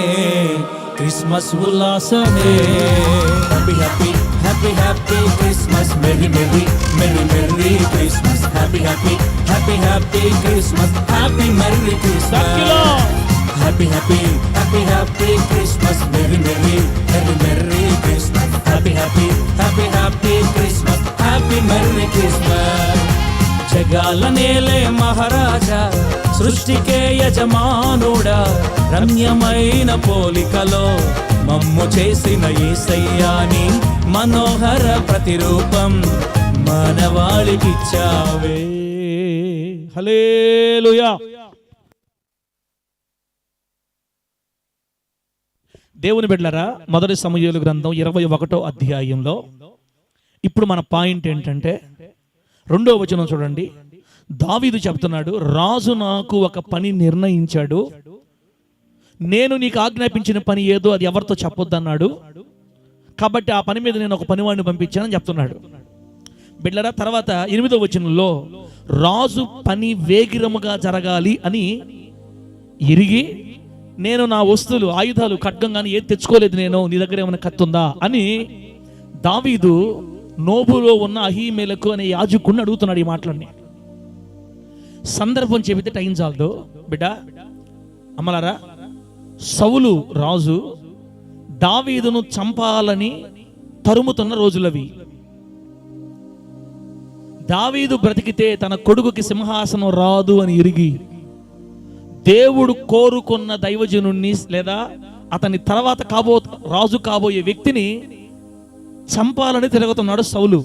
క్రిస్మస్ ఉల్లాసమే. Happy happy happy happy Christmas. Merry merry merry merry Christmas. Happy happy happy happy Christmas. Happy merry Christmas. Happy happy happy happy Christmas. Merry merry merry merry Christmas. Happy happy happy happy Christmas. Happy merry Christmas. జగాల నేలే మహారాజా, సృష్టికే యజమానుడా, రమ్యమైన పోలికలో మమ్ము చేసిన యేసయ్యాని మనోహర ప్రతిరూపం మానవాళికిచ్చావే. హల్లెలూయా. దేవుని బిడ్డలారా, మొదటి సమూయేలు గ్రంథం 21వ అధ్యాయంలో ఇప్పుడు మన పాయింట్ ఏంటంటే 2వ వచనం చూడండి. దావీదు చెప్తున్నాడు, రాజు నాకు ఒక పని నిర్ణయించాడు, నేను నీకు ఆజ్ఞాపించిన పని ఏదో అది ఎవరితో చెప్పొద్దన్నాడు, కాబట్టి ఆ పని మీద నేను ఒక పనివాడిని పంపించానని చెప్తున్నాడు. బిడ్డలారా, తర్వాత 8వ వచనంలో రాజు పని వేగిరముగా జరగాలి అని ఎరిగి, నేను నా వస్తువులు, ఆయుధాలు, ఖడ్గం కానీ ఏది తెచ్చుకోలేదు, నేను నీ దగ్గర ఏమైనా కత్తి ఉందా అని దావీదు నోబులో ఉన్న అహీమెలకు అనే యాజకుడిని అడుగుతున్నాడు ఈ మాటలన్నీ. సందర్భం చెబితే టైం చాలదు బిడ్డ. అమ్మలారా, సౌలు రాజు దావీదును చంపాలని తరుముతున్న రోజులవి. దావీదు బ్రతికితే తన కొడుకుకి సింహాసనం రాదు అని ఎరిగి, దేవుడు కోరుకున్న దైవజనుణ్ణి లేదా అతని తర్వాత రాజు కాబోయే వ్యక్తిని చంపాలని తిరుగుతున్నాడు సౌలు.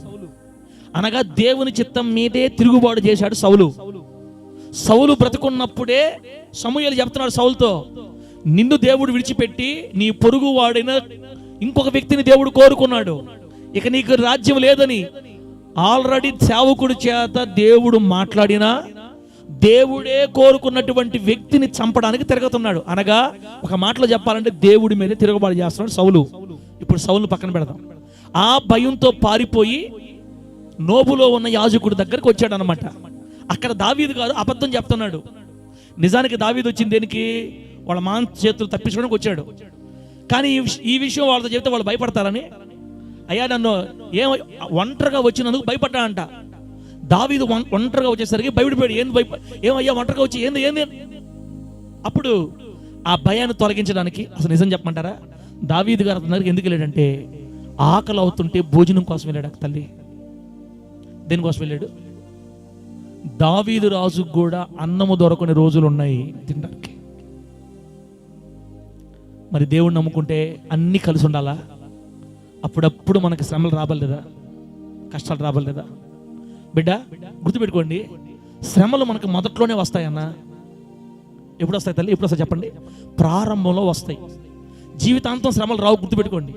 అనగా దేవుని చిత్తం మీదే తిరుగుబాటు చేశాడు సౌలు. సౌలు బ్రతుకున్నప్పుడే సమూయేలు చెప్తున్నాడు సౌలుతో, నిన్ను దేవుడు విడిచిపెట్టి నీ పొరుగు వాడైన ఇంకొక వ్యక్తిని దేవుడు కోరుకున్నాడు, ఇక నీకు రాజ్యం లేదని. ఆల్రెడీ సేవకుడి చేత దేవుడు మాట్లాడినా దేవుడే కోరుకున్నటువంటి వ్యక్తిని చంపడానికి తిరుగుతున్నాడు. అనగా ఒక మాటలో చెప్పాలంటే దేవుడి మీదే తిరుగుబాటు చేస్తున్నాడు సౌలు. ఇప్పుడు సౌలును పక్కన పెడదాం. ఆ భయంతో పారిపోయి నోబులో ఉన్న యాజకుడి దగ్గరికి వచ్చాడు అనమాట. అక్కడ దావీదు గారు అబద్ధం చెప్తున్నాడు. నిజానికి దావీదు వచ్చింది దేనికి? వాళ్ళ మాన్ చేతులు తప్పించుకోవడానికి వచ్చాడు. కానీ ఈ విషయం వాళ్ళతో చెప్తే వాళ్ళు భయపడతారని, అయ్యా నన్ను ఒంటరిగా వచ్చినందుకు భయపడ్డాడంట. దావీదు ఒంటరిగా వచ్చేసరికి భయపడిపోయాడు. ఏమయ్యా ఒంటరిగా వచ్చి ఏంది. అప్పుడు ఆ భయాన్ని తొలగించడానికి అసలు నిజం చెప్పమంటారా, దావీదు గారు అతని ఎందుకు వెళ్ళాడంటే, ఆకలి అవుతుంటే భోజనం కోసం వెళ్ళాడు. తల్లి దేనికోసం వెళ్ళాడు? దావీదు రాజుకు కూడా అన్నము దొరకని రోజులు ఉన్నాయి తినడానికి. మరి దేవుణ్ణి నమ్ముకుంటే అన్నీ కలిసి ఉండాలా? అప్పుడప్పుడు మనకి శ్రమలు రాబలేదా? కష్టాలు రాబలేదా? బిడ్డ గుర్తుపెట్టుకోండి, శ్రమలు మనకు మొదట్లోనే వస్తాయన్న. ఎప్పుడు వస్తాయి తల్లి? ఎప్పుడు వస్తాయి చెప్పండి? ప్రారంభంలో వస్తాయి. జీవితాంతం శ్రమలు రావు. గుర్తుపెట్టుకోండి,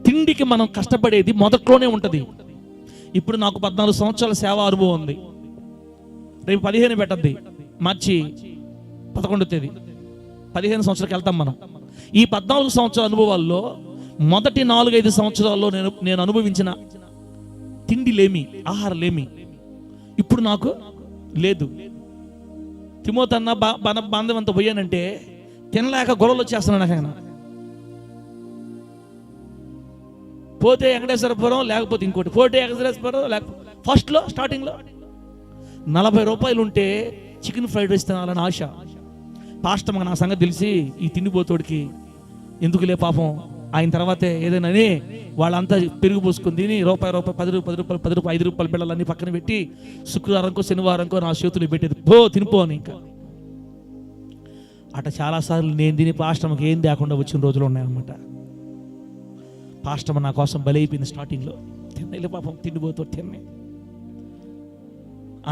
తిండికి మనం కష్టపడేది మొదట్లోనే ఉంటుంది. ఇప్పుడు నాకు 14 సంవత్సరాల సేవా అనుభవం ఉంది. రేపు 15 పెట్టద్ది, మార్చి 11వ తేదీ 15 సంవత్సరాలకు వెళ్తాం మనం. ఈ 14 సంవత్సరాల అనుభవాల్లో మొదటి 4-5 సంవత్సరాల్లో నేను అనుభవించిన తిండిలేమి, ఆహారలేమి ఇప్పుడు నాకు లేదు. తిమోతన్న బాంధవంతో పోయానంటే తినలేక గొడవలు వచ్చేస్తున్నాను. ఆయన పోతే వెంకటేశ్వరపురం, లేకపోతే ఇంకోటి, పోతే వెంకటేశ్వరపురం, లేకపోతే ఫస్ట్లో స్టార్టింగ్లో 40 రూపాయలు ఉంటే చికెన్ ఫ్రైడ్ రైస్ తినాలని ఆశ. పాస్టర్ నా సంగతి తెలిసి ఈ తిండిపోతోడికి ఎందుకులే పాపం, ఆయన తర్వాతే ఏదైనా వాళ్ళంతా పెరుగు పోసుకుని తిని రూపాయి 10 రూపాయలు 5 రూపాయల బిళ్ళలన్నీ పక్కన పెట్టి శుక్రవారంకో శనివారంకో నా చేతులు పెట్టేది, పో తినిపో అని. ఇంకా అట చాలాసార్లు నేను తిని పాస్టర్కి ఏం లేకుండా వచ్చిన రోజులు ఉన్నాయన్నమాట. పాస్టర్ నా కోసం బలైపోయింది స్టార్టింగ్లో. తిన్నలే పాపం తిండిపోతూ తిన్నే,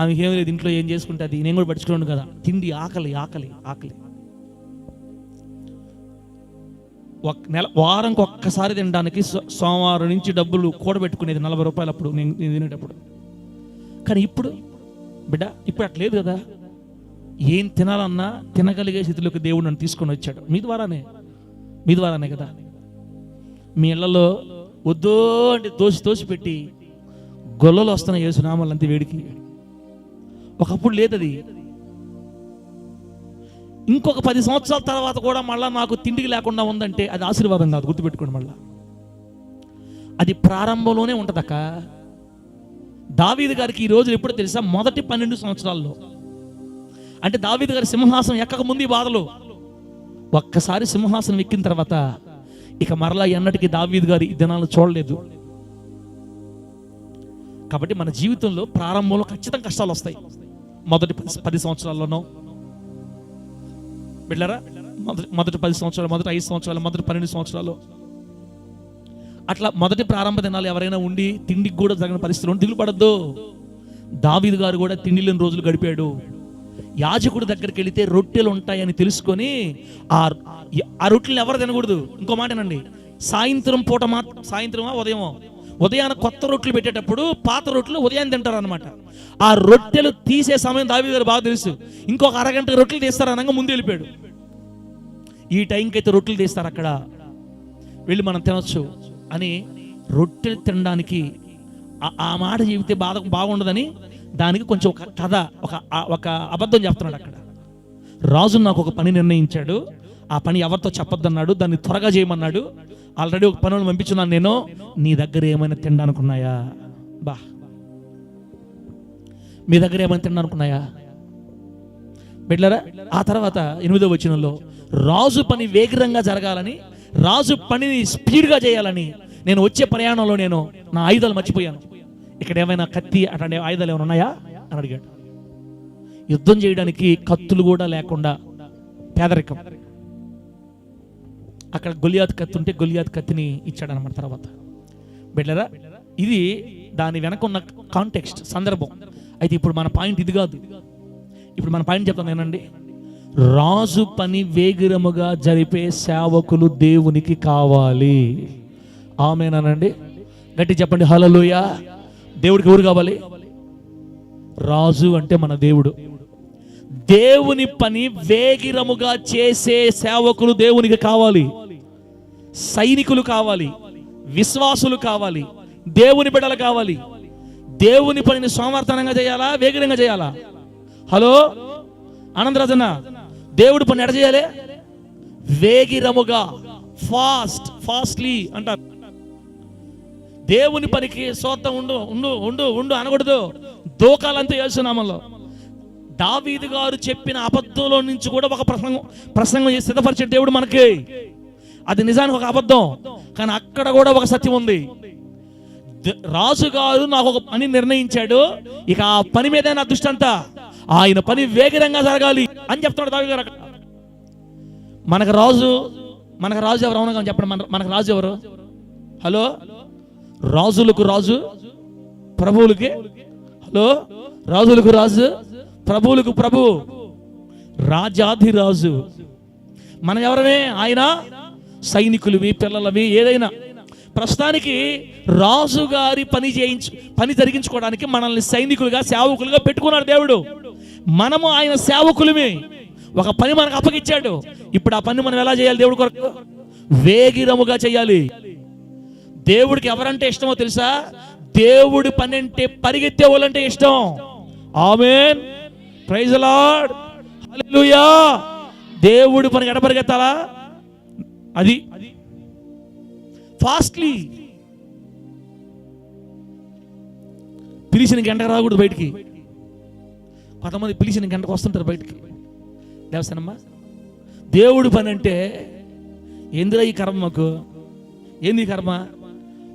ఆమెకి ఏం లేదు, ఇంట్లో ఏం చేసుకుంటే అది నేను కూడా పట్టించుకోండి కదా. తిండి ఆకలి ఆకలి ఆకలి. వారంకి ఒక్కసారి తినడానికి సోమవారం నుంచి డబ్బులు కూడబెట్టుకునేది 40 రూపాయలు అప్పుడు నేను తినేటప్పుడు. కానీ ఇప్పుడు బిడ్డ ఇప్పుడు అట్లేదు కదా. ఏం తినాలన్నా తినగలిగే స్థితిలోకి దేవుడు నన్ను తీసుకొని వచ్చాడు. మీ ద్వారానే కదా. మీ ఇళ్లలో వద్దో అంటే తోసి పెట్టి గొల్లలు వస్తున్నాయి యేసునామాలు అంతే వేడికి. ఒకప్పుడు లేదు అది. ఇంకొక 10 సంవత్సరాల తర్వాత కూడా మళ్ళీ నాకు తిండికి లేకుండా ఉందంటే అది ఆశీర్వాదం కాదు. గుర్తుపెట్టుకోండి, మళ్ళా అది ప్రారంభంలోనే ఉంటుందక్క. దావీదు గారికి ఈ రోజు ఎప్పుడు తెలుసా? మొదటి 12 సంవత్సరాల్లో. అంటే దావీదు గారి సింహాసనం ఎక్కక ముందు బాధలు. ఒక్కసారి సింహాసనం ఎక్కిన తర్వాత ఇక మరలా ఎన్నటికీ దావీదు గారి ఈ దినాలు చూడలేదు. కాబట్టి మన జీవితంలో ప్రారంభంలో ఖచ్చితంగా కష్టాలు వస్తాయి. మొదటి 10 సంవత్సరాల్లోనో బిడ్డలారా, మొదటి 10 సంవత్సరాలు, మొదటి 5 సంవత్సరాలు, మొదటి 12 సంవత్సరాలు అట్లా మొదటి ప్రారంభ దినాలు ఎవరైనా ఉండి తిండికి కూడా తగిన పరిస్థితులు దిగులు పడద్దు. దావీదు గారు కూడా తిండి లేని రోజులు గడిపాడు. యాజకుడి దగ్గరికి వెళితే రొట్టెలు ఉంటాయని తెలుసుకొని ఆ రొట్టెలు ఎవరు తినకూడదు. ఇంకో మాటనండి, సాయంత్రం పూట సాయంత్రమా ఉదయాన కొత్త రొట్టెలు పెట్టేటప్పుడు పాత రొట్టెలు ఉదయాన్ని తింటారు అనమాట. ఆ రొట్టెలు తీసే సమయం దావీదు గారు బాగా తెలుసు. ఇంకొక అరగంట రొట్టెలు తీస్తారు అనగా ముందు వెళ్ళిపోయాడు. ఈ టైంకి అయితే రొట్టెలు తీస్తారు అక్కడ, వెళ్ళి మనం తినొచ్చు అని రొట్టెలు తినడానికి ఆ మాట చెబితే బాగుండదని దానికి కొంచెం ఒక కథ, ఒక అబద్ధం చెప్తున్నాడు అక్కడ. రాజు నాకు ఒక పని నిర్ణయించాడు, ఆ పని ఎవరితో చెప్పొద్దన్నాడు, దాన్ని త్వరగా చేయమన్నాడు. ఆల్రెడీ ఒక పనులు పంపించున్నాను నేను, నీ దగ్గర ఏమైనా తినడానుకున్నాయా? మీ దగ్గర ఏమైనా తినడానుకున్నాయా బిడ్డలారా? ఆ తర్వాత 8వ వచనంలో రాజు పని వేగంగా జరగాలని, రాజు పనిని స్పీడ్గా చేయాలని నేను వచ్చే ప్రయాణంలో నేను నా ఆయుధాలు మర్చిపోయాను, ఇక్కడ ఏమైనా కత్తి అట్లాంటి ఆయుధాలు ఏమైనా ఉన్నాయా అని అడిగాడు. యుద్ధం చేయడానికి కత్తులు కూడా లేకుండా పేదరికం. అక్కడ గొలియాత్ కత్తి ఉంటే గొలియాత్ కత్తిని ఇచ్చాడు అనమాట. తర్వాత బిడ్డలారా, ఇది దాని వెనక ఉన్న కాంటెక్స్ట్, సందర్భం. అయితే ఇప్పుడు మన పాయింట్ ఇది కాదు, ఇప్పుడు మన పాయింట్ చెప్తాను నేనండి. రాజు పని వేగిరముగా జరిపే సేవకులు దేవునికి కావాలి. ఆమేనండి, గట్టి చెప్పండి హల్లెలూయా. దేవుడికి ఎవరు కావాలి? రాజు అంటే మన దేవుడు. దేవుని పని వేగిరముగా చేసే సేవకులు దేవునికి కావాలి, సైనికులు కావాలి, విశ్వాసులు కావాలి, దేవుని బిడ్డలు కావాలి. దేవుని పనిని సోమర్థనంగా చేయాలా, వేగిరంగా చేయాలా? హలో ఆనందరాజన్న, దేవుడి పని ఎడ చేయాలి? వేగిరముగా, ఫాస్ట్లీ అంటారు. దేవుని పనికి సోతం ఉండు ఉండు ఉండు ఉండు అనకూడదు, దూకాలంతా యేసునామంలో. దావీదు గారు చెప్పిన అబద్ధంలో నుంచి కూడా ఒక ప్రసంగం చేసి సిద్ధపరిచే దేవుడు మనకి. అది నిజానికి ఒక అబద్ధం, కానీ అక్కడ కూడా ఒక సత్యం ఉంది. రాజుగారు నాకు ఒక పని నిర్ణయించాడు, ఇక ఆ పని మీదే నా దృష్టి అంతా, ఆయన పని వేగంగా జరగాలి అని చెప్తున్నాడు దావీదు గారు. మనకు రాజు ఎవరు? అవునా చెప్పండి, మనకు రాజు ఎవరు? హలో, రాజులకు రాజు, ప్రభువులకి హలో, రాజులకు రాజు, ప్రభువులకు ప్రభు, రాజాధి రాజు. మన ఎవరమే? ఆయన సైనికులవి, పిల్లలవి, ఏదైనా. ప్రస్తుతానికి రాజుగారి పని జరిగించుకోవడానికి మనల్ని సైనికులుగా, సేవకులుగా పెట్టుకున్నాడు దేవుడు. మనము ఆయన సేవకులమే. ఒక పని మనకు అప్పగిచ్చాడు. ఇప్పుడు ఆ పని మనం ఎలా చేయాలి? దేవుడి కొరకు వేగిరముగా చేయాలి. దేవుడికి ఎవరంటే ఇష్టమో తెలుసా? దేవుడి పని అంటే పరిగెత్తే వాళ్ళంటే ఇష్టం. ఆమేన్, ప్రైజ్ ది లార్డ్, హల్లెలూయా. దేవుడి పని ఎడ పరిగెత్తాలా? అది ఫాస్ట్లీ. పిలిచిన గంటకు రాకూడదు బయటికి. కొంతమంది పిలిచిన గంటకు వస్తుంటారు బయటికి. దేవస్థానమ్మా, దేవుడి పని అంటే ఏందిరా ఈ కర్మ? మాకు ఏంది కర్మ?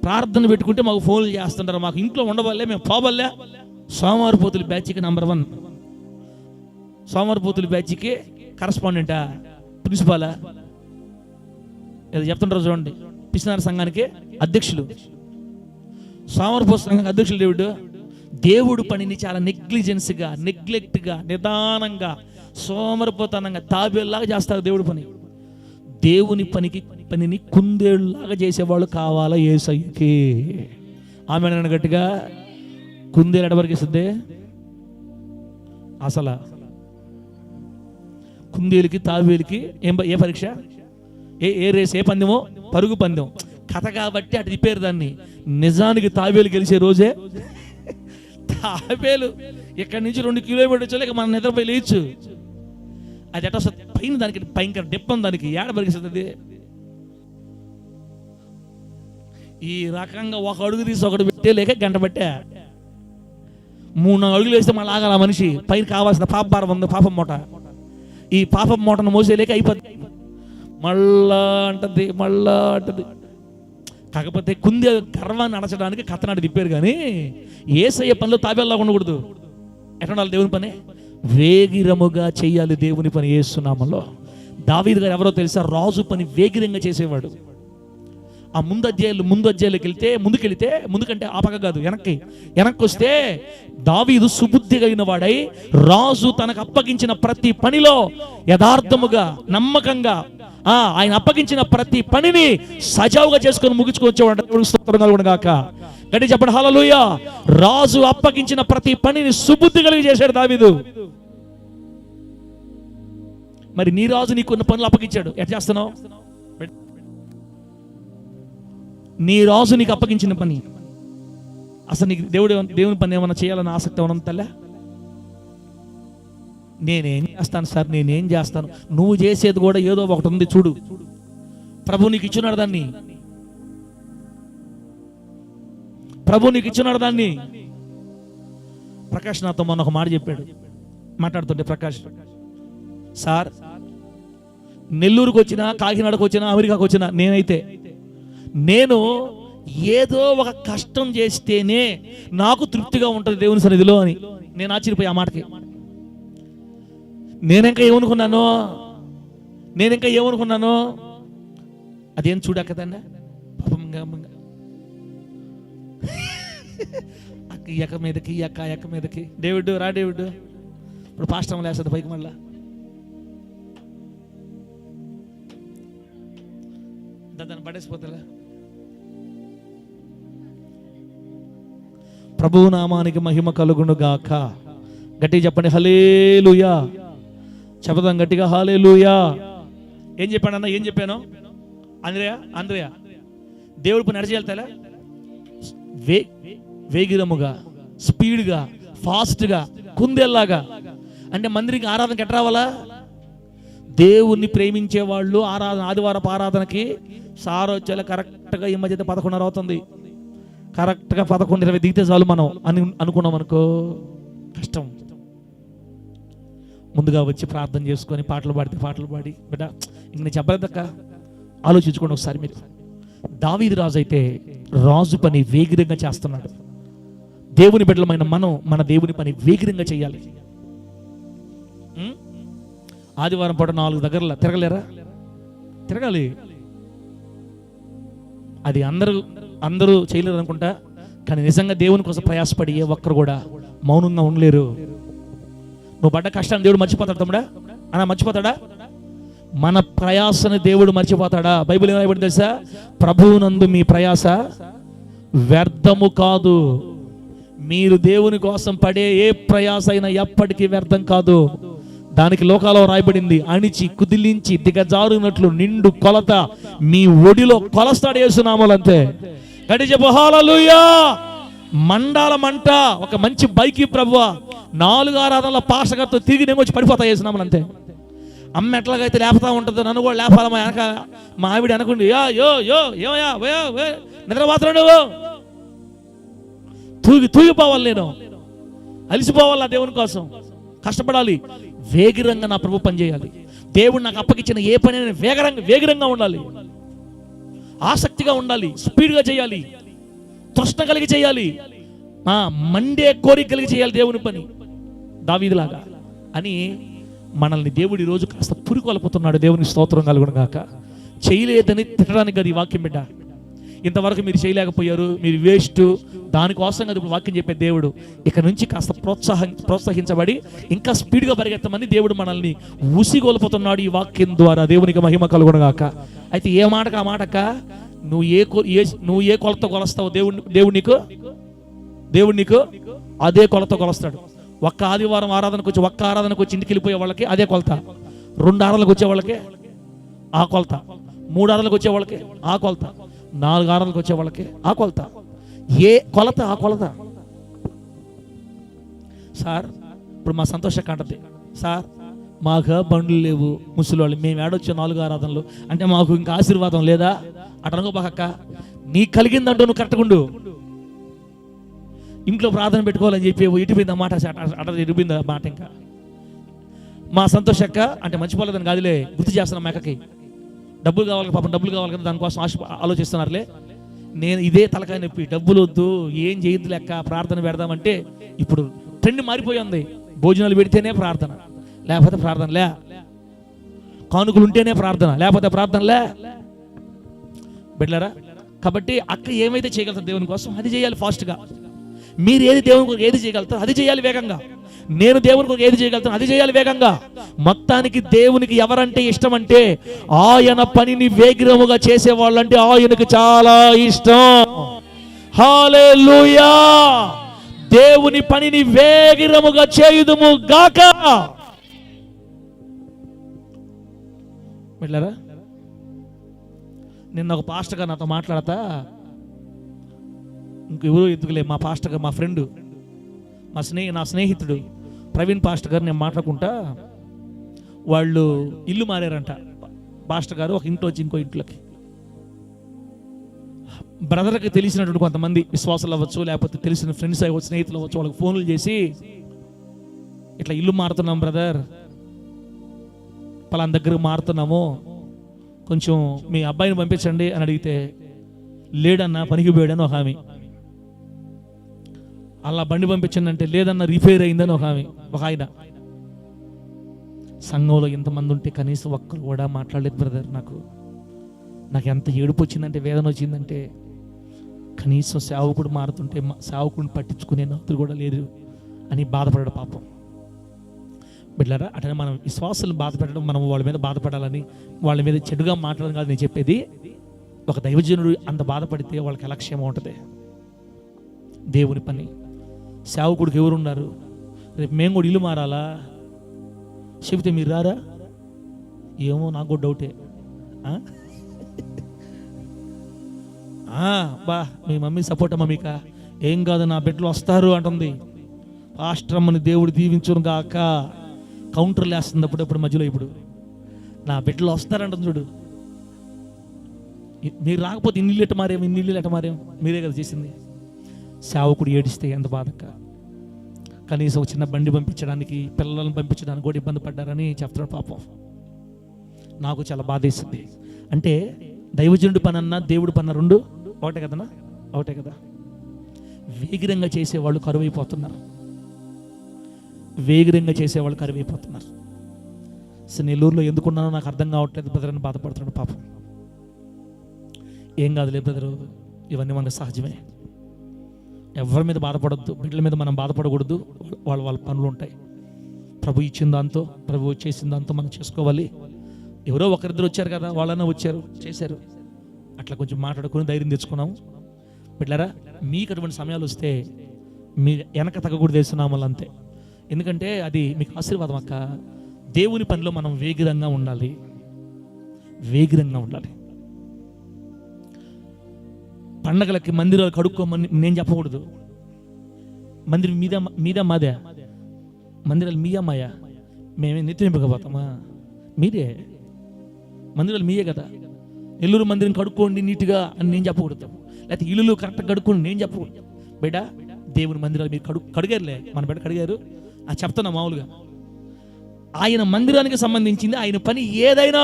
ప్రార్థన పెట్టుకుంటే మాకు ఫోన్లు చేస్తుంటారు, మాకు ఇంట్లో ఉండవల్లే, మేము పోవల్లే. సోమవారపోతుల బ్యాచ్కి నంబర్ 1, సోమవారపోతుల బ్యాచ్కి కరస్పాండెంటా, ప్రిన్సిపాలా, ఏదో చెప్తుంటారు చూడండి. పిసినారి సంఘానికి అధ్యక్షులు, సోమవారపోతు సంఘానికి అధ్యక్షులు. దేవుడు పనిని చాలా నెగ్లిజెన్స్గా, నెగ్లెక్ట్గా, నిదానంగా, సోమరిపోతనంగా, తాబేల్లాగా చేస్తారు దేవుడి పని. దేవుని పనిని కుందేళ్ళలాగా చేసేవాళ్ళు కావాలా యేసయ్యకి? ఆమె గట్టిగా, కుందేలు ఎడబరికిస్తుంది అసలు. కుందేలుకి తాబేలుకి ఏ పరీక్ష, ఏ రేస్, ఏ పందెమో? పరుగు పందెం. కథ కాబట్టి అటు తిప్పేరు దాన్ని. నిజానికి తాబేలు గెలిచే రోజే. తాబేలు ఇక్కడి నుంచి 2 కిలోమీటర్లు వచ్చేలేక మనం నిద్రపోయి లేచు. అది ఎట్లా పైన, దానికి భయంకర డిప్పం, దానికి ఏడ పరిగిస్తుంది. ఈ రకంగా ఒక అడుగు తీసి ఒకటి పెట్టే లేక గంట పట్టే 3-4 అడుగులు వేస్తే మళ్ళీ ఆగాల మనిషి. పైన కావాల్సిన పాప భారం ఉంది, పాపం మూట. ఈ పాపం మూటను మోసేలేక అయిపోద్ది. మళ్ళా అంటది. కాకపోతే కుందే గర్వాన్ని అడచడానికి కథనాడు తిప్పారు, కానీ యేసయ్య పనిలో తాబేల్లా ఉండకూడదు. ఎట్లా దేవుని పని వేగిరముగా చెయ్యాలి. దేవుని పని యేసునామములో. దావీదు గారు ఎవరో తెలుసా? రాజు పని వేగిరంగా చేసేవాడు. ఆ ముందధ్యాయులకు వెళ్తే ముందుకంటే ఆ పక్క కాదు, వెనక్కి వస్తే దావీదు సుబుద్ధి కలిగిన వాడై రాజు తనకు అప్పగించిన ప్రతి పనిలో యథార్థముగా, నమ్మకంగా, ఆయన అప్పగించిన ప్రతి పనిని సజావుగా చేసుకొని ముగించుకొచ్చేవాడు. గట్టి చెప్పండి హల్లెలూయా. రాజు అప్పగించిన ప్రతి పనిని సుబుద్ధి కలిగి చేశాడు దావీదు. మరి నీ రాజు నీకు కొన్ని పనులు అప్పగించాడు, ఎట్లా చేస్తున్నావు? నీ రాజు నీకు అప్పగించిన పని అసలు నీకు దేవుని పని ఏమన్నా చేయాలని ఆసక్తి ఏమన్నా తల్లా? నేనేం చేస్తాను సార్, నేనేం చేస్తాను? నువ్వు చేసేది కూడా ఏదో ఒకటి ఉంది చూడు. ప్రభు నీకు ఇచ్చున్నాడు దాన్ని, ప్రభు నీకు ఇచ్చున్నాడు దాన్ని. ప్రకాష్ నాతో మొన్న ఒక మాట చెప్పాడు, మాట్లాడుతుంటే ప్రకాష్, సార్ నెల్లూరుకు వచ్చినా, కాకినాడకు వచ్చినా, అమెరికాకు వచ్చినా నేను ఏదో ఒక కష్టం చేస్తేనే నాకు తృప్తిగా ఉంటుంది దేవుని సన్నిధిలో అని నేను ఆశ్చర్యపోయి ఆ మాటకి. నేనింకా ఏమనుకున్నాను అదేం చూడక్కదన్నా పాపం ఎక్క మీదకి ఎక్క మీదకి. డేవిడ్ రా, డేవిడ్ ఇప్పుడు పాస్టర్ లేస్తుంది పైకి, మళ్ళా దాన్ని పడేసిపోతా. ప్రభువు నామానికి మహిమ కలుగును గాక. గట్టిగా చెప్పండి హల్లెలూయా. చెబుదాం గట్టిగా హల్లెలూయా. ఏం చెప్పానన్నా, ఏం చెప్పాను? అంద్రయ దేవుడి పని నడిచేయాలి, వేగిరముగా, స్పీడ్గా, ఫాస్ట్గా, కుందేల్లాగా. అంటే మందిరికి ఆరాధనకి ఎట్లా రావాలా? దేవుణ్ణి ప్రేమించే వాళ్ళు ఆదివారపు ఆరాధనకి సార్ వచ్చేలా కరెక్ట్గా ఈ మధ్య 11:30 అవుతుంది. కరెక్ట్గా 11:20 దిగితే చాలు మనం అని అనుకున్నాం అనుకో, కష్టం. ముందుగా వచ్చి ప్రార్థన చేసుకొని పాటలు పాడి బిడ్డ ఇంక నేను చెప్పలేదక్క, ఆలోచించుకోండి ఒకసారి మీరు. దావీదు రాజు అయితే రాజు పని వేగిరంగా చేస్తున్నాడు. దేవుని బిడ్డలమైన మనం మన దేవుని పని వేగిరంగా చేయాలి. ఆదివారం పూట 4 దగ్గరలా తిరగలేరా? తిరగాలి. అది అందరూ చేయలేరు అనుకుంటా, కానీ నిజంగా దేవుని కోసం ప్రయాసపడి ఏ ఒక్కరు కూడా మౌనంగా ఉండలేరు. నువ్వు పడ్డ కష్టాన్ని దేవుడు మర్చిపోతాడు తమ్ముడా? మర్చిపోతాడా? మన ప్రయాసని దేవుడు మర్చిపోతాడా? బైబిల్ ఏం రాయబడింది తెలుసా? ప్రభువునందు మీ ప్రయాస వ్యర్థము కాదు. మీరు దేవుని కోసం పడే ఏ ప్రయాస అయినా ఎప్పటికీ వ్యర్థం కాదు. దానికి లోకాలో రాయబడింది, అణిచి కుదిలించి దిగజారునట్లు నిండు కొలత మీ ఒడిలో కొలస్తాడు యేసునామములో. అంతే. గట్టి చెప్పు హల్లెలూయా. మండాల మంట ఒక మంచి బైక్ ప్రభువా, 4 ఆరాధనల పాస్టర్తో తిరిగి నేను వచ్చి పడిపోతా యేసునామములో. అంతే. అమ్మ ఎట్లాగైతే లేపుతా ఉంటుందో నన్ను కూడా లేపాల. మా ఆవిడ అనుకుంది, ఏమయ్యా నిద్రపోతున్నావు నువ్వు, తూగిపోవాలి, నేను అలిసిపోవాలి దేవుని కోసం, కష్టపడాలి, వేగిరంగా నా ప్రభు పని చేయాలి. దేవుడు నాకు అప్పగించిన ఏ పని వేగిరంగా ఉండాలి, ఆసక్తిగా ఉండాలి, స్పీడ్గా చేయాలి, తృష్ణ కలిగి చేయాలి, మండే కోరిక కలిగి చేయాలి దేవుని పని దావీదులాగా అని మనల్ని దేవుడు ఈరోజు కాస్త పురికొల్పుతున్నాడు. దేవుని స్తోత్రం కలుగును గాక. చేయలేదని తిట్టడానికి అది వాక్యం బిడ్డ. ఇంతవరకు మీరు చేయలేకపోయారు, మీరు వేస్ట్, దానికోసం కదా ఇప్పుడు వాక్యం చెప్పే దేవుడు. ఇక నుంచి కాస్త ప్రోత్సహించబడి ఇంకా స్పీడ్గా పరిగెత్తమని దేవుడు మనల్ని ఉసిగొల్పుతున్నాడు ఈ వాక్యం ద్వారా. దేవునికి మహిమ కలుగును గాక. అయితే ఏ మాటకు ఆ మాటక నువ్వు ఏ కొలత కొలుస్తావు దేవుడు నీకు అదే కొలత కొలుస్తాడు. ఒక్క ఆదివారం ఆరాధనకు వచ్చి ఇంటికి వెళ్ళిపోయే వాళ్ళకి అదే కొలత, 2 ఆరాధనలకు వచ్చే వాళ్ళకి ఆ కొలత, 3 ఆరాధనలకు వచ్చే వాళ్ళకి ఆ కొలత, 4 ఆరాధనలకు వచ్చే వాళ్ళకి ఆ కొలత. ఏ కొలత ఆ కొలత. సార్ ఇప్పుడు మా సంతోషక్క అంటది, సార్ మాకు బండ్లు లేవు, ముసలివాళ్ళు, మేము ఏడొచ్చే 4 ఆరాధనలు అంటే మాకు ఇంకా ఆశీర్వాదం లేదా? అటనుకోబాక, నీకు కలిగిందంటూ నువ్వు కరెక్ట్గా ఉండు. ఇంట్లో ప్రార్థన పెట్టుకోవాలని చెప్పి ఇటుపోయింది అన్నమాట, ఇటుపోయింది ఆ మాట. ఇంకా మా సంతోషక్క అంటే మర్చిపోలేదని కాదులే, గుర్తు చేస్తున్నాం. మెక్కకి డబ్బులు కావాలి, పాపం డబ్బులు కావాలి కదా, దానికోసం ఆలోచిస్తున్నారులే. నేను ఇదే తలకాయ నొప్పి, డబ్బులు వద్దు, ఏం చేయద్దు లెక్క, ప్రార్థన పెడదామంటే ఇప్పుడు ట్రెండ్ మారిపోయింది. భోజనాలు పెడితేనే ప్రార్థన, లేకపోతే ప్రార్థన లే, కానుకలు ఉంటేనే ప్రార్థన, లేకపోతే ప్రార్థన లే బిడ్డలారా. కాబట్టి అక్క ఏమైతే చేయగలుగుతారు దేవుని కోసం అది చేయాలి ఫాస్ట్గా. మీరు దేవుని కొరకు ఏది చేయగలుగుతారో అది చేయాలి వేగంగా. నేను దేవుని కొరకు ఏది చేయగలుగుతాను అది చేయాలి వేగంగా. మొత్తానికి దేవునికి ఎవరంటే ఇష్టం అంటే ఆయన పనిని వేగిరముగా చేసేవాళ్ళంటే ఆయనకు చాలా ఇష్టం. హల్లెలూయా. దేవుని పనిని వేగిరముగా చేయుదుము గాక. వెళ్ళారా? నిన్న ఒక పాస్టర్ గారు నాతో మాట్లాడతా, ఇంకెవరో ఎందుకులే, మా పాస్టర్ గారు, మా ఫ్రెండ్, నా స్నేహితుడు ప్రవీణ్ పాస్టర్ గారు, నేను మాట్లాడుకుంటా, వాళ్ళు ఇల్లు మారారంట. పాస్టర్ గారు ఒక ఇంట్లో వచ్చి ఇంకో ఇంట్లోకి. బ్రదర్కి తెలిసినటువంటి కొంతమంది విశ్వాసాలు అవ్వచ్చు, లేకపోతే తెలిసిన ఫ్రెండ్స్ అవ్వచ్చు, స్నేహితులు అవ్వచ్చు, వాళ్ళకి ఫోన్లు చేసి ఇట్లా ఇల్లు మారుతున్నాం బ్రదర్, పలానా దగ్గరకు మారుతున్నాము, కొంచెం మీ అబ్బాయిని పంపించండి అని అడిగితే, లేడన్నా పనికి పోయాడని ఒక ఆమె. అలా బండి పంపించండి అంటే, లేదన్నా రిపేర్ అయిందని ఒక ఆమె, ఒక ఆయన. సంఘంలో ఎంతమంది ఉంటే కనీసం ఒక్కరు కూడా మాట్లాడలేదు బ్రదర్. నాకు ఎంత ఏడుపు వచ్చిందంటే, వేదన వచ్చిందంటే, కనీసం సేవకుడు మారుతుంటే సేవకుడిని పట్టించుకునే నాతులు కూడా లేదు అని బాధపడడం పాపం. బిడ్డలారా, అట్లనే మనం విశ్వాసాలను బాధపెట్టడం, మనం వాళ్ళ మీద బాధపడాలని, వాళ్ళ మీద చెడుగా మాట్లాడడం కాదు నేను చెప్పేది. ఒక దైవజనుడు అంత బాధపడితే వాళ్ళకి ఎలా క్షేమం ఉంటుంది? దేవుని పని. సేవకుడికి ఎవరున్నారు? రేపు మేము కూడా ఇల్లు మారాలా చెబితే మీరు రారా? ఏమో నాకు కూడా డౌటే. బా మీ మమ్మీ సపోర్ట్ అమ్మా, మీక ఏం కాదు, నా బిడ్డలు వస్తారు అంటుంది. పాస్టరమ్మని దేవుడు దీవించును గాక. కౌంటర్లు వేస్తుంది అప్పుడప్పుడు మధ్యలో. ఇప్పుడు నా బిడ్డలు వస్తారంటుంది చూడు. మీరు రాకపోతే ఇన్ని ఎట్ట మారేం, మీరే కదా చేసింది. సేవకుడు ఏడిస్తే ఎంత బాధక. కనీసం ఒక చిన్న బండి పంపించడానికి, పిల్లలను పంపించడానికి కూడా ఇబ్బంది పడ్డారని చెప్తున్నాడు పాపం. నాకు చాలా బాధ వేసింది. అంటే దైవజనుడి పని అన్నా దేవుడి పని రెండు ఒకటే కదనా? ఒకటే కదా. వేగిరంగా చేసేవాళ్ళు కరువైపోతున్నారు. నెల్లూరులో ఎందుకున్నానో నాకు అర్థం కావట్లేదు బ్రదర్ అని బాధపడుతున్నాడు పాపం. ఏం కాదులే బ్రదరు, ఇవన్నీ మనకు సహజమే. ఎవరి మీద బాధపడద్దు, బిడ్డల మీద మనం బాధపడకూడదు. వాళ్ళ పనులు ఉంటాయి. ప్రభు ఇచ్చిన దాంతో, ప్రభు చేసిన దాంతో మనం చేసుకోవాలి. ఎవరో ఒకరిద్దరు వచ్చారు కదా, వాళ్ళన్నా వచ్చారు, చేశారు, అట్లా కొంచెం మాట్లాడుకుని ధైర్యం తెచ్చుకున్నాము. బిడ్డలారా, మీకు అటువంటి సమయాలు వస్తే మీ వెనక తగ్గకూడదు వేస్తున్నాము అంతే. ఎందుకంటే అది మీకు ఆశీర్వాదం అక్క. దేవుని పనిలో మనం వేగిరంగా ఉండాలి. పండగలకి మందిరాలు కడుక్కోమని నేను చెప్పకూడదు. మందిరం మీద మాదే, మందిరాలు మీయా మాయా, మేమే నిత్యం నింపకపోతామా? మీరే మందిరాలు మీయే కదా. నెల్లూరు మందిరం కడుక్కోండి నీట్గా అని నేను చెప్పకూడదు. లేకపోతే ఇల్లు కరెక్ట్గా కడుక్కోండి నేను చెప్పకూడదు. బిడ్డ, దేవుని మందిరాలు మీరు కడిగారులే, మన బిడ్డ కడిగారు అని చెప్తున్నా మామూలుగా. ఆయన మందిరానికి సంబంధించింది ఆయన పని ఏదైనా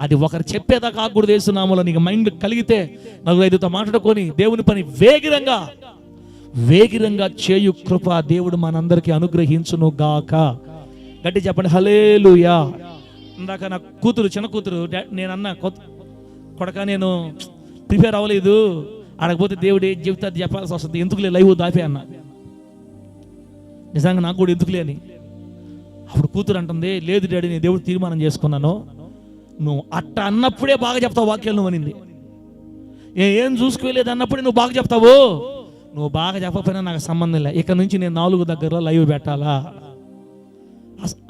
అది ఒకరు చెప్పేదా కాకూడదు. వేస్తున్నామలో నీకు మైండ్ కలిగితే 4-5తో మాట్లాడుకొని దేవుని పని వేగిరంగా చేయు కృప దేవుడు మనందరికీ అనుగ్రహించును గాక. గట్టి చెప్పండి హల్లెలూయా. ఇందాక నా కూతురు, చిన్న కూతురు, నేను అన్నా కొడక నేను ప్రిపేర్ అవ్వలేదు, ఆడకపోతే దేవుడు ఏం చెబితే అది చెప్పాల్సి వస్తుంది, ఎందుకులే లైవ్ దాపే అన్న. నిజంగా నాకు కూడా ఎందుకులే అని. అప్పుడు కూతురు అంటుంది, లేదు డాడీ నేను దేవుడు తీర్మానం చేసుకున్నాను, నువ్వు అట్ట అన్నప్పుడే బాగా చెప్తావు వాక్యాలు నువ్వు అనింది. ఏం చూసుకోలేదు అన్నప్పుడే నువ్వు బాగా చెప్తావు, నువ్వు బాగా చెప్పకపోయినా నాకు సంబంధం లే, ఇక నుంచి నేను 4 దగ్గరలో లైవ్ పెట్టాలా?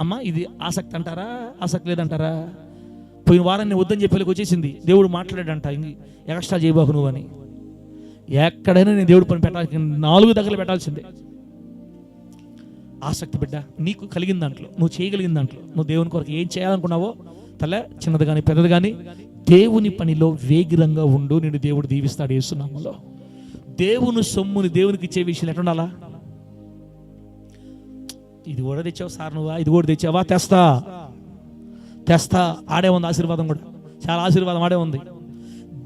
అమ్మ ఇది ఆసక్తి అంటారా? ఆసక్తి లేదంటారా? పోయిన వారాన్ని వద్దని చెప్పేకి వచ్చేసింది. దేవుడు మాట్లాడాడంట, ఎక్స్ట్రా చేయబాకు నువ్వు అని. ఎక్కడైనా నేను దేవుడు పని పెట్టాలి, 4 దగ్గరలు పెట్టాల్సిందే. ఆసక్తి బిడ్డ, నీకు కలిగిన దాంట్లో, నువ్వు చేయగలిగిన దాంట్లో, నువ్వు దేవుని కొరకు ఏం చేయాలనుకున్నావో, తల చిన్నది కానీ పెద్దది కానీ, దేవుని పనిలో వేగిరంగా ఉండు. నేను దేవుడు దీవిస్తాడు యేసునామములో. దేవుని సొమ్ముని దేవునికి ఇచ్చే విషయం ఎట్లా ఉండాలా? ఇది కూడా తెచ్చావు సార్ నువ్వా, ఇది కూడా తెచ్చావా, తెస్తా ఆడే ఉంది. ఆశీర్వాదం కూడా చాలా ఆశీర్వాదం ఆడే ఉంది.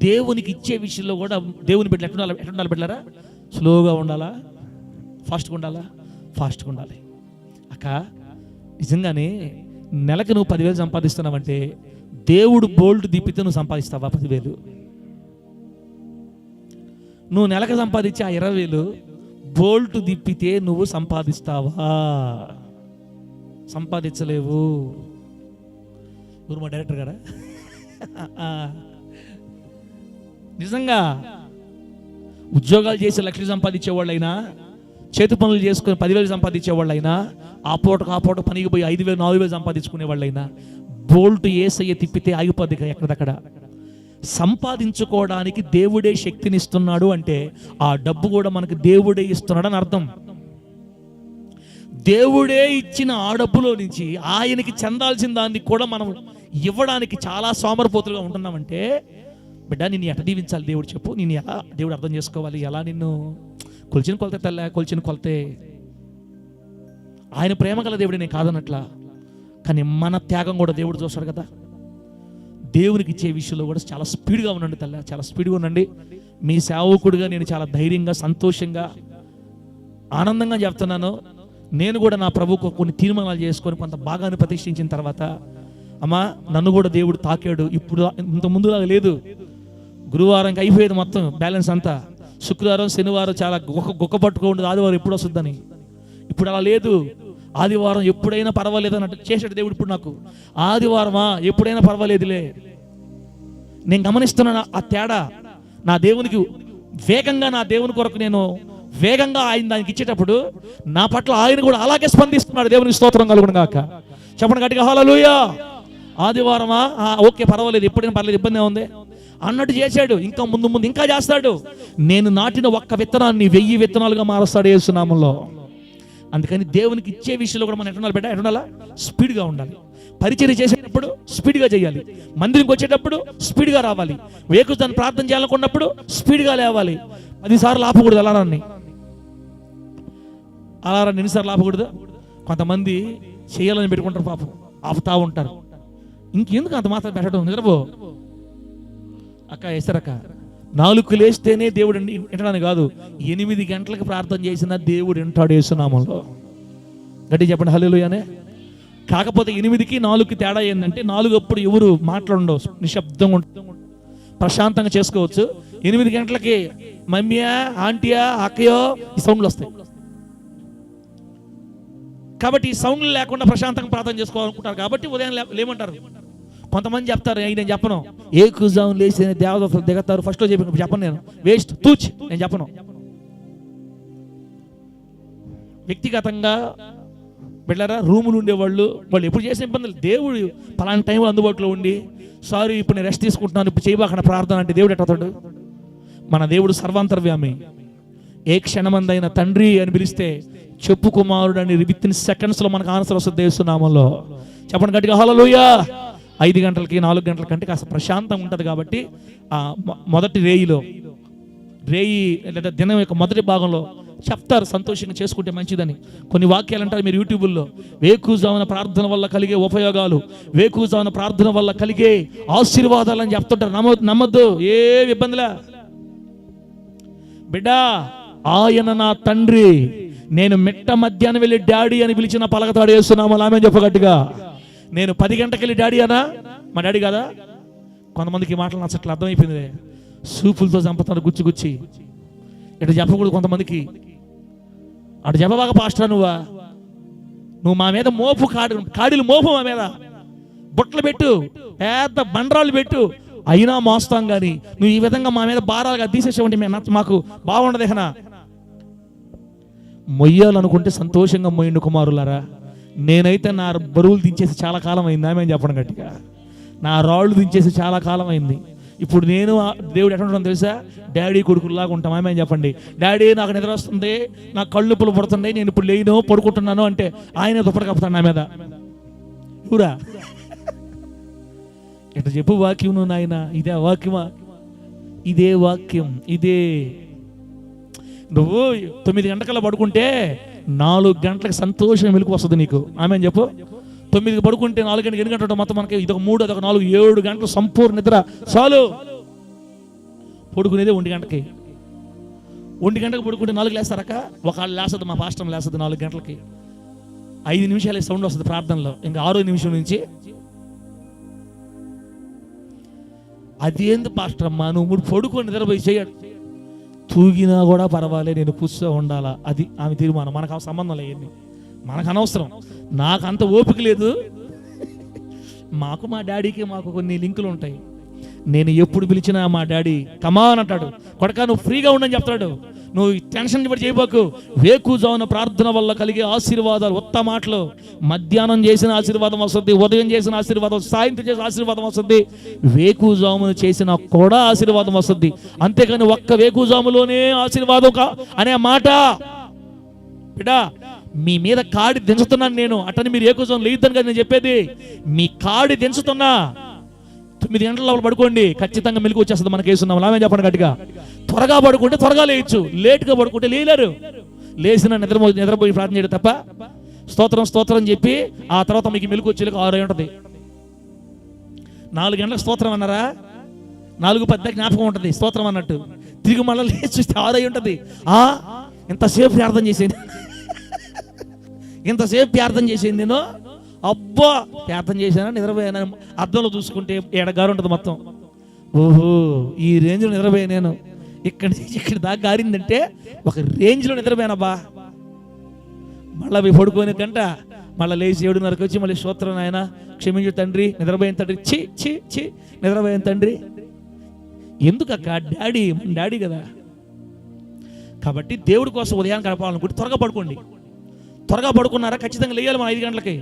దేవునికి ఇచ్చే విషయంలో కూడా దేవుని బిడ్డలు ఎట్లా బిడ్డలారా? స్లోగా ఉండాలా, ఫాస్ట్గా ఉండాలి. అక్క నిజంగానే నెలకు నువ్వు 10,000 సంపాదిస్తున్నావంటే దేవుడు బోల్ట్ దిప్పితే నువ్వు సంపాదిస్తావా 10,000? నువ్వు నెలకు సంపాదించి ఆ 20,000 బోల్ట్ దిప్పితే నువ్వు సంపాదిస్తావా? సంపాదించలేవు. మా డైరెక్టర్ గారా నిజంగా ఉద్యోగాలు చేసి 1,00,000 సంపాదించే వాళ్ళైనా, చేతి పనులు చేసుకుని 10,000 సంపాదించే వాళ్ళైనా, ఆ పూట పనికి పోయి 5,000 4,000 సంపాదించుకునే వాళ్ళైనా బోల్ట్ ఏసయ్య తిప్పితే ఆగిపోద్ది ఎక్కడదక్కడ. సంపాదించుకోవడానికి దేవుడే శక్తిని ఇస్తున్నాడు అంటే ఆ డబ్బు కూడా మనకు దేవుడే ఇస్తున్నాడు అని అర్థం. దేవుడే ఇచ్చిన ఆ డబ్బులో నుంచి ఆయనకి చెందాల్సిన దాన్ని కూడా మనం ఇవ్వడానికి చాలా సోమరిపోతులుగా ఉంటున్నామంటే, బిడ్డ నిన్ను ఎట దీవించాలి దేవుడు చెప్పు, నేను ఎలా దేవుడు అర్థం చేసుకోవాలి, ఎలా నిన్ను కొలిచిన కొలతే తల్ల కొలిచిన కొలతే. ఆయన ప్రేమ గల దేవుడు నేను కాదన్నట్లా, కానీ మన త్యాగం కూడా దేవుడు చూస్తాడు కదా. దేవునికి ఇచ్చే విషయంలో కూడా చాలా స్పీడ్గా ఉండండి తల్ల, చాలా స్పీడ్గా ఉండండి. మీ సేవకుడిగా నేను చాలా ధైర్యంగా, సంతోషంగా, ఆనందంగా చెప్తున్నాను. నేను కూడా నా ప్రభువుకు కొన్ని తీర్మానాలు చేసుకొని కొంత భాగాన్ని ప్రతిష్ఠించిన తర్వాత, అమ్మా నన్ను కూడా దేవుడు తాకాడు. ఇప్పుడు ఇంత ముందులాగా లేదు. గురువారంకి అయిపోయేది మొత్తం బ్యాలెన్స్ అంతా. శుక్రవారం శనివారం చాలా గొక్క పట్టుకోండి, ఆదివారం ఎప్పుడు వస్తుందని. ఇప్పుడు అలా లేదు. ఆదివారం ఎప్పుడైనా పర్వాలేదు అన్నట్టు చేసాడు దేవుడు. ఇప్పుడు నాకు ఆదివారమా ఎప్పుడైనా పర్వాలేదులే. నేను గమనిస్తున్నాను ఆ తేడా. నా దేవునికి వేగంగా, నా దేవుని కొరకు నేను వేగంగా ఆయన దానికి ఇచ్చేటప్పుడు నా పట్ల ఆయన కూడా అలాగే స్పందిస్తున్నాడు. దేవునికి స్తోత్రం కలుగును గాక. చెప్పండి గట్టిగా హల్లెలూయా. ఆదివారమా ఓకే పర్వాలేదు, ఎప్పుడైనా పర్లేదు, ఇబ్బంది ఉంది అన్నట్టు చేశాడు. ఇంకా ముందు ముందు ఇంకా చేస్తాడు. నేను నాటిన ఒక్క విత్తనాన్ని 1000 విత్తనాలుగా మారుస్తాడు యేసు నామములో. అందుకని దేవునికి ఇచ్చే విషయంలో కూడా మనం ఎట్టుండాలి బిడ్డ, ఎట్టుండాలా? స్పీడ్గా ఉండాలి. పరిచర్య చేసేటప్పుడు స్పీడ్గా చేయాలి. మందిరికి వచ్చేటప్పుడు స్పీడ్గా రావాలి. వేకువజామున ప్రార్థన చేయాలనుకున్నప్పుడు స్పీడ్గా లేవాలి. 10 సార్లు ఆపకూడదు అలారాన్ని. అలారాన్ని ఎన్నిసార్లు ఆపకూడదు. కొంతమంది చేయాలని పెట్టుకుంటారు, పాపం ఆపుతా ఉంటారు. ఇంకెందుకు అంత మాత్రం పెట్టడం, నిద్రపో అక్క. వేస్తారక్క 4 లేస్తేనే దేవుడు వింటాడని కాదు, 8 గంటలకు ప్రార్థన చేసిన దేవుడు వింటాడు యేసు నామములో. గట్టి చెప్పండి హల్లెలూయానే. కాకపోతే 8కి 4కి తేడా ఏంటంటే, 4 అప్పుడు ఎవరు మాట్లాడవు, నిశ్శబ్దంగా ఉంటుంది, ప్రశాంతంగా చేసుకోవచ్చు. 8 గంటలకి మమ్మీయా, ఆంటీయా, అక్కయో ఈ సౌండ్లు వస్తాయి. కాబట్టి ఈ సౌండ్లు లేకుండా ప్రశాంతంగా ప్రార్థన చేసుకోవాలనుకుంటారు. కాబట్టి ఉదయం లేమంటారు. కొంతమంది చెప్తారు, నేను చెప్పను, ఏ కుజాం లేచి దేవదూతలు దిగతారు ఫస్ట్లో చెప్పను, నేను వేస్ట్ తూచ్, నేను చెప్పను. వ్యక్తిగతంగా బిడ్డలారా, రూములు ఉండేవాళ్ళు వాళ్ళు ఎప్పుడు చేసిన ఇబ్బందులు, దేవుడు పలానా టైంలో అందుబాటులో ఉండి, సారీ ఇప్పుడు నేను రెస్ట్ తీసుకుంటున్నాను, ఇప్పుడు చేయబాకన ప్రార్థన అంటే దేవుడు ఎట్టవుతాడు? మన దేవుడు సర్వాంతర్వ్యామి. ఏ క్షణమందైన తండ్రి అని పిలిస్తే చెప్పు కుమారుడు అని వితిన్ సెకండ్స్లో మనకు ఆన్సర్ వస్తుంది యేసు నామములో. చెప్పండి గట్టిగా హల్లెలూయా. 5 గంటలకి 4 గంటల కంటే కాస్త ప్రశాంతంగా ఉంటుంది. కాబట్టి మొదటి రేయి లేదా దినం యొక్క మొదటి భాగంలో చెప్తారు సంతోషంగా చేసుకుంటే మంచిదని. కొన్ని వాక్యాలు అంటారు మీరు యూట్యూబుల్లో, వేకువజామున ప్రార్థన వల్ల కలిగే ఉపయోగాలు, వేకువజామున ప్రార్థన వల్ల కలిగే ఆశీర్వాదాలు అని చెప్తుంటారు. నమ్మద్దు, ఏ ఇబ్బందిలా. బిడ్డా, ఆయన నా తండ్రి, నేను మిట్ట మధ్యాహ్నం వెళ్ళి డాడీ అని పిలిచిన పలకతాడు యేసు నామములో. ఆమేన్ చెప్పగట్టుగా. నేను 10 గంటలకు వెళ్ళి డాడీ అనా, మా డాడీ కదా. కొంతమందికి మాటలు నచ్చట్లు అర్థమైపోయింది, సూపులతో చంపుతాడు గుచ్చి గుచ్చి. ఇటు చెప్పకూడదు కొంతమందికి. అటు చెప్పబాక పాస్టర్ నువ్వు మా మీద మోపు, కాడీలు మోపు, మా మీద బుట్టలు పెట్టు, పెద్ద బండరాళ్ళు పెట్టు, అయినా మోస్తాం. కానీ నువ్వు ఈ విధంగా మా మీద భారాలుగా తీసేసేవంటి మాకు బాగుండదు. ఏహనా మొయ్యాలనుకుంటే సంతోషంగా మొయ్యండి కుమారులారా. నేనైతే నా బరువులు దించేసి చాలా కాలం అయింది. ఆమె చెప్పడం గట్టిగా, నా రాళ్ళు దించేసి చాలా కాలం అయింది. ఇప్పుడు నేను దేవుడు ఎట్లా ఉంటాను తెలుసా, డాడీ కొడుకులాగా ఉంటాం. ఆమె చెప్పండి, డాడీ నాకు నిద్ర వస్తుంది, నాకు కళ్ళు నొప్పులు పడుతున్నాయి, నేను ఇప్పుడు లేను పడుకుంటున్నాను అంటే ఆయన దుప్పటి కప్పుతాను నా మీద. ఊరా ఎట్లా చెప్పు వాక్యం నువ్వు నాయన, ఇదే వాక్యమా? ఇదే వాక్యం, ఇదే. నువ్వు 9 గంటకల్లా పడుకుంటే 4 గంటలకు సంతోషం వెలుగు వస్తుంది నీకు. ఆమెన్ చెప్పు. 9కి పడుకుంటే 4 గంటలకు 8 గంటలు మొత్తం మనకి ఇదొక 3, అదొక 4, 7 గంటలు సంపూర్ణ నిద్ర చాలు. పడుకునేదే 1 గంటకి. 1 గంటకు పడుకుంటే 4 లేస్తారక, ఒకళ్ళు లేస్తుంది, మా పాస్టర్ లేస్తుంది 4 గంటలకి. 5 నిమిషాలే సౌండ్ వస్తుంది ప్రార్థనలో. ఇంకా 6వ నిమిషం నుంచి అదేంది పాస్టర్ అమ్మా నువ్వు పడుకొని నిద్రపోయి చేయడు, తూగినా కూడా పర్వాలే, నేను కూర్చో ఉండాలా, అది ఆమె తీర్మానం. మనకు ఆ సంబంధం లేదు, మనకు అనవసరం. నాకు అంత ఓపిక లేదు. మాకు మా డాడీకి మాకు కొన్ని లింకులు ఉంటాయి. నేను ఎప్పుడు పిలిచినా మా డాడీ కమాన్ అంటాడు, కొడకా నువ్వు ఫ్రీగా ఉండని చెప్తాడు. నువ్వు టెన్షన్ పడి చేయబోకు. వేకుజామున ప్రార్థన వల్ల కలిగే ఆశీర్వాదాలు, ఉత్తమ మాటలు, మధ్యాహ్నం చేసిన ఆశీర్వాదం వస్తుంది, ఉదయం చేసిన ఆశీర్వాదం, సాయంత్రం చేసిన ఆశీర్వాదం వస్తుంది, వేకుజామున చేసిన కూడా ఆశీర్వాదం వస్తుంది. అంతేకాని ఒక్క వేకుజాములోనే ఆశీర్వాదం అనే మాట బిడ్డా, మీ మీద కాడి దించుతున్నాను నేను. అట్టని మీరు ఏకుజాము లేదని కదా నేను చెప్పేది. మీ కాడి దించుతున్నా. 9 గంటల లోపల పడుకోండి, ఖచ్చితంగా మెలకు వచ్చేస్తుంది. మనకి వేస్తున్నాం లామే చెప్పండి గట్టిగా. త్వరగా పడుకుంటే త్వరగా లేయచ్చు, లేట్గా పడుకుంటే లేలేరు. లేచిన నిద్రపోయి ప్రార్థన చేయడం తప్ప స్తోత్రం స్తోత్రం చెప్పి ఆ తర్వాత మీకు మెలకు వచ్చేలకు 6 ఉంటుంది. 4 గంటలకు స్తోత్రం అన్నారా, 4:10 జ్ఞాపకం ఉంటుంది స్తోత్రం అన్నట్టు. తిరిగి మళ్ళీ లేచి చూస్తే 6 ఉంటుంది. ఇంతసేపు ప్రార్థన చేసేది, ఇంతసేపు ప్రార్థన చేసేది నేను. అబ్బా ప్రార్థన చేశానా, నిద్రపోయాను. అద్దంలో చూసుకుంటే ఎడగారు ఉంటుంది మొత్తం. ఓహో, ఈ రేంజ్లో నిద్రపోయా నేను. ఇక్కడ దాకా గారిందంటే ఒక రేంజ్లో నిద్రపోయానబ్బా. మళ్ళీ పడుకోని గంట మళ్ళీ లేచి 7:30కి వచ్చి మళ్ళీ స్తోత్రం ఆయన క్షమించు తండ్రి, నిద్రపోయిన తండ్రి, చి నిద్రపోయిన తండ్రి. ఎందుకక్క, డాడీ కదా. కాబట్టి దేవుడి కోసం ఉదయాన్ని గడపాలనుకుంటే త్వరగా పడుకోండి. త్వరగా పడుకున్నారా ఖచ్చితంగా లేయాలి మనం 5 గంటలకి.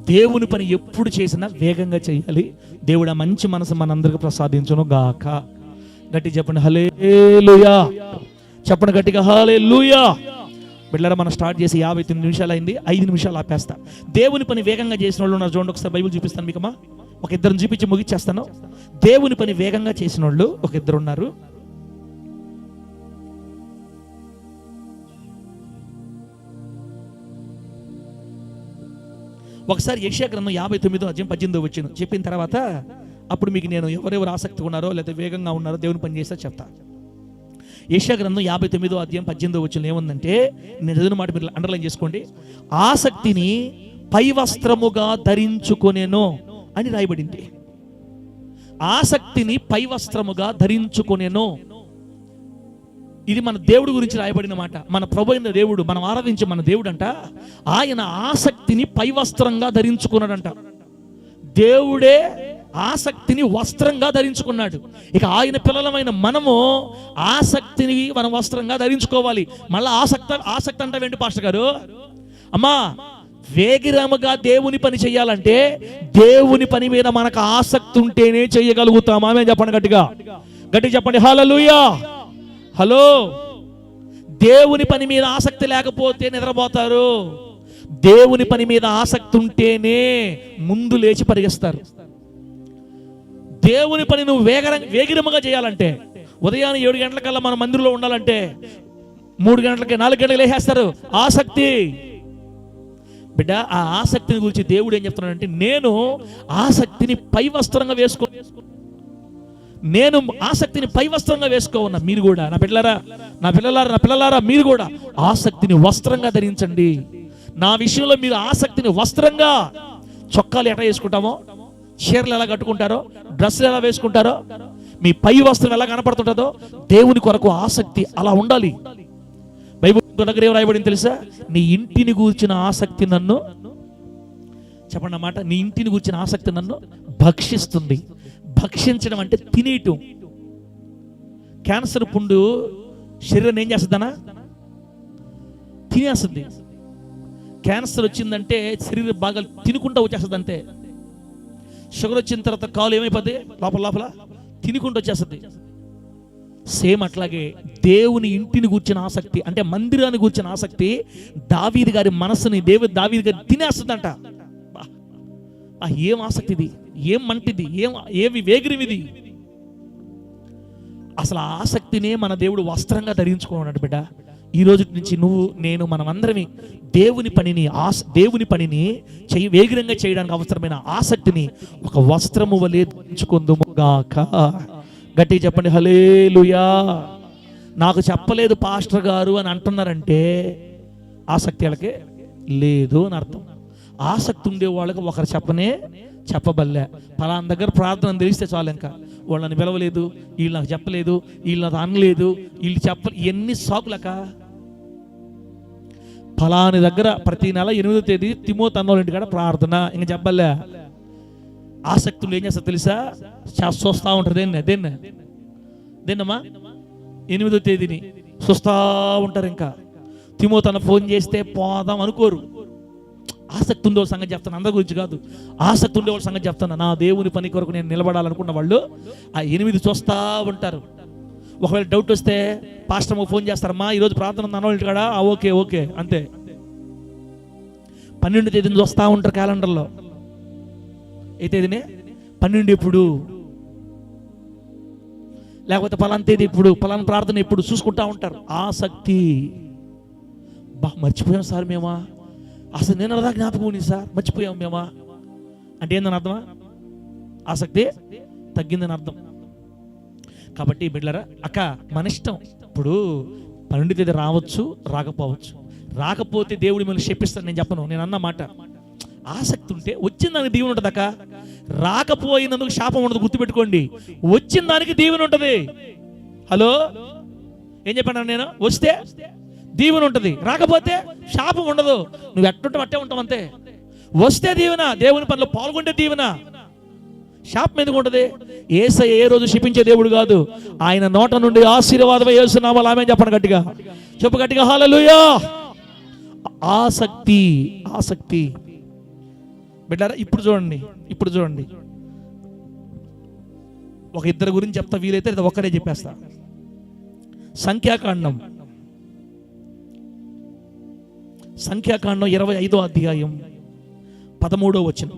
దేవుని పని ఎప్పుడు చేసినా వేగంగా చేయాలి. దేవుడు ఆ మంచి మనసు మనందరికి ప్రసాదించును గాక. గట్టి చెప్పండి హల్లెలూయా. చెప్పండి గట్టిగా హల్లెలూయా. బిడ్డలారా, మనం స్టార్ట్ చేసి 59 నిమిషాలు అయింది. 5 నిమిషాలు ఆపేస్తా. దేవుని పని వేగంగా చేసిన వాళ్ళు ఉన్నారు చూడండి. ఒకసారి బైబిల్ చూపిస్తాను మీకమ్మా. ఒక ఇద్దరిని చూపించి ముగిచ్చేస్తాను. దేవుని పని వేగంగా చేసిన వాళ్ళు ఒక ఇద్దరు ఉన్నారు. ఒకసారి యెషయా గ్రంథం 59వ అధ్యాయం 18వ వచనం చెప్పిన తర్వాత అప్పుడు మీకు నేను ఎవరెవరు ఆసక్తి ఉన్నారో లేదా వేగంగా ఉన్నారో దేవుని పని చేస్తా చెప్తా. యెషయా గ్రంథం 59వ అధ్యాయం 18వ వచనం ఏముందంటే, నేను చదివిన మాట మీరు అండర్లైన్ చేసుకోండి. ఆసక్తిని పై వస్త్రముగా ధరించుకొనేను అని రాయబడింది. ఆసక్తిని పై వస్త్రముగా ధరించుకొనేను. ఇది మన దేవుడి గురించి రాయబడిన మాట. మన ప్రభు అయిన దేవుడు, మనం ఆరాధించే మన దేవుడు అంట, ఆయన ఆసక్తిని పై వస్త్రంగా ధరించుకున్నాడంట. దేవుడే ఆసక్తిని వస్త్రంగా ధరించుకున్నాడు. ఇక ఆయన పిల్లలమైన మనము ఆసక్తిని మనం వస్త్రంగా ధరించుకోవాలి. మళ్ళీ ఆసక్తి అంటే ఏంటి పాస్టర్ గారు? అమ్మా, వేగిరముగా దేవుని పని చేయాలంటే దేవుని పని మీద మనకు ఆసక్తి ఉంటేనే చేయగలుగుతాం. ఆమె చెప్పండి గట్టిగా, గట్టిగా చెప్పండి హల్లెలూయా. హలో, దేవుని పని మీద ఆసక్తి లేకపోతే నిద్రపోతారు. దేవుని పని మీద ఆసక్తి ఉంటేనే ముందు లేచి పరిగెస్తారు. దేవుని పని నువ్వు వేగిరముగా చేయాలంటే ఉదయాన్నే 7 గంటలకల్లా మన మందిరంలో ఉండాలంటే 3 గంటలకి 4 గంటలకు లేచేస్తారు. ఆసక్తి బిడ్డ, ఆ ఆసక్తిని గురించి దేవుడు ఏం చెప్తున్నాడంటే, నేను ఆసక్తిని పై వస్త్రంగా నేను ఆసక్తిని పై వస్త్రంగా వేసుకోవన్నా. మీరు కూడా నా పిల్లలారా మీరు కూడా ఆసక్తిని వస్త్రంగా ధరించండి. నా విషయంలో మీరు ఆసక్తిని వస్త్రంగా, చొక్కాలు ఎట్లా వేసుకుంటామో, చీరలు ఎలా కట్టుకుంటారో, డ్రెస్సులు ఎలా వేసుకుంటారో, మీ పై వస్త్రం ఎలా కనపడుతుంటుందో దేవుని కొరకు ఆసక్తి అలా ఉండాలి. బైబిల్ దగ్గర ఏం రాయబడింది తెలుసా? నీ ఇంటిని గూర్చిన ఆసక్తి నన్ను, చెప్పండి అన్నమాట, నీ ఇంటిని గూర్చిన ఆసక్తి నన్ను భక్షిస్తుంది. భక్షించడం అంటే తినేయటం. క్యాన్సర్ పుండు శరీరాన్ని ఏం చేస్తుందనా? తినేస్తుంది. క్యాన్సర్ వచ్చిందంటే శరీరం బాగా తినుకుంటూ వచ్చేస్తుంది అంతే. షుగర్ వచ్చిన తర్వాత కాలు ఏమైపోద్ది? లోపల తినుకుంటూ వచ్చేస్తుంది. సేమ్ అట్లాగే దేవుని ఇంటిని గూర్చిన ఆసక్తి అంటే మందిరాన్ని గూర్చిన ఆసక్తి దావీదు గారి మనసుని దావీదు గారి తినేస్తుందంట. ఏం ఆసక్తి ఇది, ఏం మంటిది, ఏమి వేగిరివిది. అసలు ఆ ఆసక్తినే మన దేవుడు వస్త్రంగా ధరించుకున్నాడు బిడ్డ. ఈ రోజు నుంచి నువ్వు నేను మనమందరమే దేవుని పనిని వేగిరంగా చేయడానికి అవసరమైన ఆసక్తిని ఒక వస్త్రము వలె ధరించుకుందుము గాక. గట్టిగా చెప్పండి హల్లెలూయా. నాకు చెప్పలేదు పాస్టర్ గారు అని అంటున్నారంటే ఆసక్తి వాళ్ళకి లేదు అని అర్థం. ఆసక్తి ఉండే వాళ్ళకి ఒకరు చెప్పబల్లే. పలానా దగ్గర ప్రార్థన తెలిస్తే చాలు, ఇంకా వాళ్ళని పిలవలేదు, వీళ్ళు నాకు చెప్పలేదు, వీళ్ళు నాకు అనలేదు, వీళ్ళు ఎన్ని సాకులక. ఫలాని దగ్గర ప్రతి నెల 8వ తేదీ తిమోతి అన్నోళ్ళ ఇంటికాడ ప్రార్థన, ఇంకా చెప్పలే. ఆసక్తులు ఏం చేస్తారు తెలుసా? చూస్తూ ఉంటారు. దేన్నమ్మా 8వ తేదీని చూస్తా ఉంటారు. ఇంకా తిమోతిని ఫోన్ చేస్తే పోదాం అనుకోరు. ఆసక్తి ఉండేవాళ్ళ సంగతి చెప్తాను, అందరి గురించి కాదు. ఆసక్తి ఉండేవాళ్ళ సంగతి చెప్తాను. నా దేవుని పని కొరకు నేను నిలబడాలనుకున్న వాళ్ళు ఆ 8 చూస్తూ ఉంటారు. ఒకవేళ డౌట్ వస్తే పాస్టర్ ఫోన్ చేస్తారమ్మా, ఈరోజు ప్రార్థన ఉంది అన్నవాళ్ళు కాడా, ఓకే ఓకే అంతే. 12వ తేదీని చూస్తూ ఉంటారు క్యాలెండర్లో. ఏ తేదీనే 12 ఎప్పుడు, లేకపోతే పలానా తేదీ ఇప్పుడు, పలానా ప్రార్థన ఎప్పుడు చూసుకుంటా ఉంటారు. ఆసక్తి. మర్చిపోయాం సార్ మేమా, అసలు నేను అదా జ్ఞాపకం ఉంది సార్, మర్చిపోయాం మేమా అంటే ఏందని అర్థమా? ఆసక్తి తగ్గిందని అర్థం. కాబట్టి బిడ్డలారా, అక్క మన ఇష్టం. ఇప్పుడు 12వ తేదీ రావచ్చు, రాకపోవచ్చు. రాకపోతే దేవుడి మిమ్మల్ని శపిస్తాను నేను చెప్పను, నేను అన్న మాట. ఆసక్తి ఉంటే వచ్చిన దానికి దీవెన ఉంటుంది అక్క. రాకపోయినందుకు శాపం ఉండదు, గుర్తుపెట్టుకోండి. వచ్చిన దానికి దీవెన ఉంటుంది. హలో, ఏం చెప్పాను నేను? వస్తే దీవెన ఉంటుంది, రాకపోతే శాపం ఉండదు. నువ్వు ఎట్టుంటే అట్టే ఉంటావు అంతే. వస్తే దీవెన, దేవుని పనిలో పాల్గొంటే దీవెన, శాపం ఎందుకు ఉంటుంది? యేసయ్య ఏ రోజు శపించే దేవుడు కాదు. ఆయన నోట నుండి ఆశీర్వాదమే యేసునామములో ఆమేన్ చెప్పండి గట్టిగా, చెప్పు గట్టిగా హల్లెలూయా. ఆసక్తి, ఆసక్తి. బిడ్డారా, ఇప్పుడు చూడండి ఒక ఇద్దరు గురించి చెప్తా, వీలైతే లేదా ఒక్కడే చెప్పేస్తా. సంఖ్యాకాండం 25వ అధ్యాయం 13వ వచనం.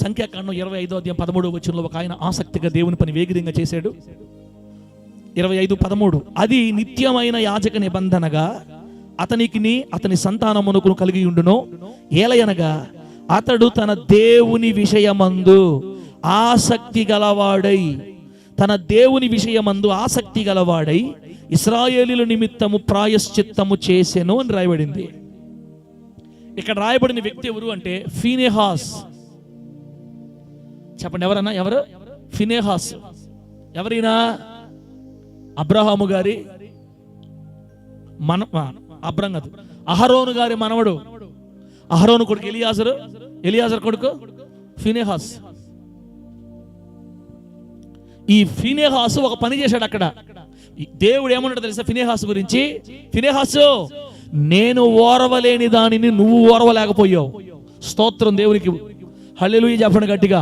సంఖ్యాకాండం 25వ అధ్యాయం 13వ వచనంలో ఒక ఆయన ఆసక్తిగా దేవుని పని వేగిరంగా చేశాడు. 25:13 అది నిత్యమైన యాజక నిబంధనగా అతనికిని అతని సంతానమునకు కలిగి ఉండును. ఏలయనగా అతడు తన దేవుని విషయమందు ఆసక్తి గలవాడై, తన దేవుని విషయమందు ఆసక్తి గలవాడై ఇశ్రాయేలీయుల నిమిత్తము ప్రాయశ్చిత్తము చేసెను అని రాయబడింది. ఇక్కడ రాయబడిన వ్యక్తి ఎవరు అంటే ఫీనెహాస్. చెప్పండి ఎవరన్నా, ఎవరు? ఫీనెహాస్. ఎవరైనా? అబ్రహాము గారి అహరోను గారి మనవడు. అహరోను కొడుకు ఎలియాజరు, ఎలియాజర్ కొడుకు ఫీనెహాస్. ఈ ఫీనెహాసు ఒక పని చేశాడు అక్కడ. దేవుడు ఏమన్నాడు తెలుసా ఫీనెహాసు గురించి? ఫీనెహాసు, నేను ఓర్వలేని దానిని నువ్వు ఓర్వలేకపోయావు. స్తోత్రం దేవునికి, హల్లెలూయా చెప్పండి గట్టిగా.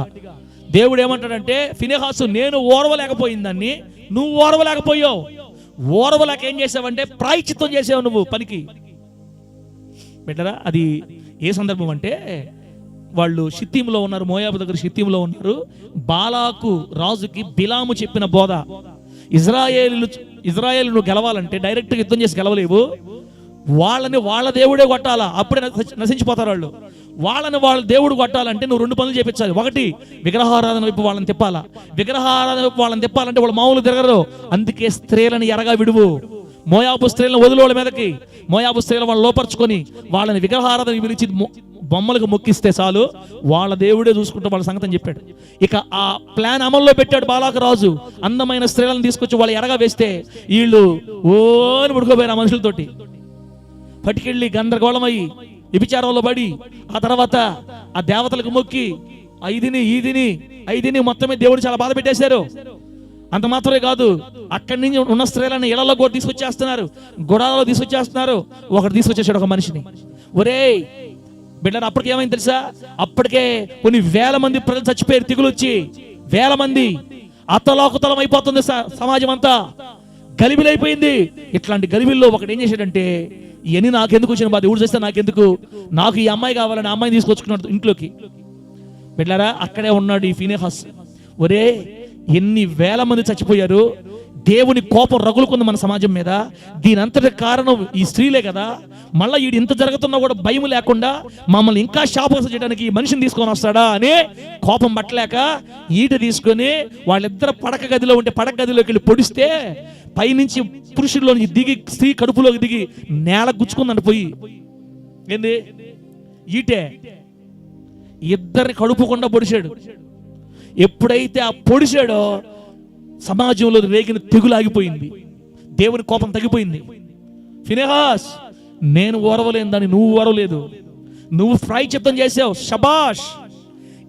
దేవుడు ఏమంటాడంటే, ఫీనెహాసు, నేను ఓర్వలేకపోయిందాన్ని నువ్వు ఓర్వలేకపోయావు. ఓర్వలేక ఏం చేసావంటే ప్రాయశ్చిత్తం చేసావు నువ్వు పనికి. బెటరా, అది ఏ సందర్భం అంటే వాళ్ళు షిత్తీములో ఉన్నారు, మోయాబు దగ్గర షిత్తీములో ఉన్నారు. బాలాకు రాజుకి బిలాము చెప్పిన బోధ, ఇజ్రాయేలును గెలవాలంటే డైరెక్ట్గా యుద్ధం చేసి గెలవలేవు, వాళ్ళని వాళ్ళ దేవుడే కొట్టాలా, అప్పుడే నశించిపోతారు వాళ్ళు. వాళ్ళని వాళ్ళ దేవుడు కొట్టాలంటే నువ్వు 2 పనులు చేపించాలి. ఒకటి, విగ్రహారాధన వైపు వాళ్ళని తిప్పాలా. విగ్రహారాధన వైపు వాళ్ళని తిప్పాలంటే వాళ్ళు మామూలు తిరగరు. అందుకే స్త్రీలను ఎరగా విడువు. మోయాబు స్త్రీలను వదిలోళ్ళ మీదకి, మోయాబు స్త్రీలను వాళ్ళు లోపరుచుకొని వాళ్ళని విగ్రహారాధన పిలిచి బొమ్మలకు మొక్కిస్తే చాలు, వాళ్ళ దేవుడే చూసుకుంటూ వాళ్ళ సంగతి చెప్పాడు. ఇక ఆ ప్లాన్ అమల్లో పెట్టాడు బాలాకు రాజు. అందమైన స్త్రీలను తీసుకొచ్చి వాళ్ళు ఎరగా వేస్తే వీళ్ళు ఓని ఉడుకోపోయారు ఆ మనుషులతోటి. పట్టుకెళ్ళి గందరగోళమయ్యి విభిచారంలో పడి ఆ తర్వాత ఆ దేవతలకు మొక్కి ఐదిని మొత్తమే దేవుడు చాలా బాధ పెట్టేశారు. అంత మాత్రమే కాదు, అక్కడి నుంచి ఉన్న స్త్రీలను ఇళ్లలో కూడా తీసుకొచ్చేస్తున్నారు, గుడాలలో తీసుకొచ్చేస్తున్నారు. ఒకటి తీసుకొచ్చేసాడు ఒక మనిషిని. ఒరేయ్ బిడ్డ, అప్పటికి ఏమైంది తెలుసా? అప్పటికే కొన్ని వేల మంది ప్రజలు చచ్చిపోయారు, తెగులు వచ్చి. వేల మంది, అత్తలోకతలం అయిపోతుంది సమాజం అంతా, గలిబిలైపోయింది. ఇట్లాంటి గలిబిల్లో ఒకటి ఏం చేశాడంటే, ఇవన్నీ నాకెందుకు వచ్చిన బాధ, ఎవరు చేస్తే నాకెందుకు, నాకు ఈ అమ్మాయి కావాలని అమ్మాయిని తీసుకొచ్చుకున్నాడు ఇంట్లోకి. బిడ్డారా, అక్కడే ఉన్నాడు ఈ ఫీనెహాస్. ఒరే, ఎన్ని వేల మంది చచ్చిపోయారు, దేవుని కోపం రగులుకుంది మన సమాజం మీద. దీనంతటి కారణం ఈ స్త్రీలే కదా. మళ్ళీ వీడు ఇంత జరుగుతున్నా కూడా భయం లేకుండా మమ్మల్ని ఇంకా శాపం చేయడానికి ఈ మనిషిని తీసుకొని వస్తాడా అని కోపం పట్టలేక ఈట తీసుకొని వాళ్ళిద్దరు పడక గదిలో ఉంటే పడక గదిలోకి వెళ్ళి పొడిస్తే పైనుంచి పురుషుల్లో దిగి స్త్రీ కడుపులోకి దిగి నేల గుచ్చుకుందని పోయి. ఏంది? ఈటే ఇద్దరిని కడుపుకుండా పొడిచాడు. ఎప్పుడైతే ఆ పొడిచాడో సమాజంలో రేగిన తెగులాగిపోయింది, దేవుని కోపం తగ్గిపోయింది. ఫీనెహాస్, నేను ఓర్వలేని దాన్ని నువ్వు ఓర్వలేదు, నువ్వు ప్రాయశ్చిత్తం చేసావు, శబాష్.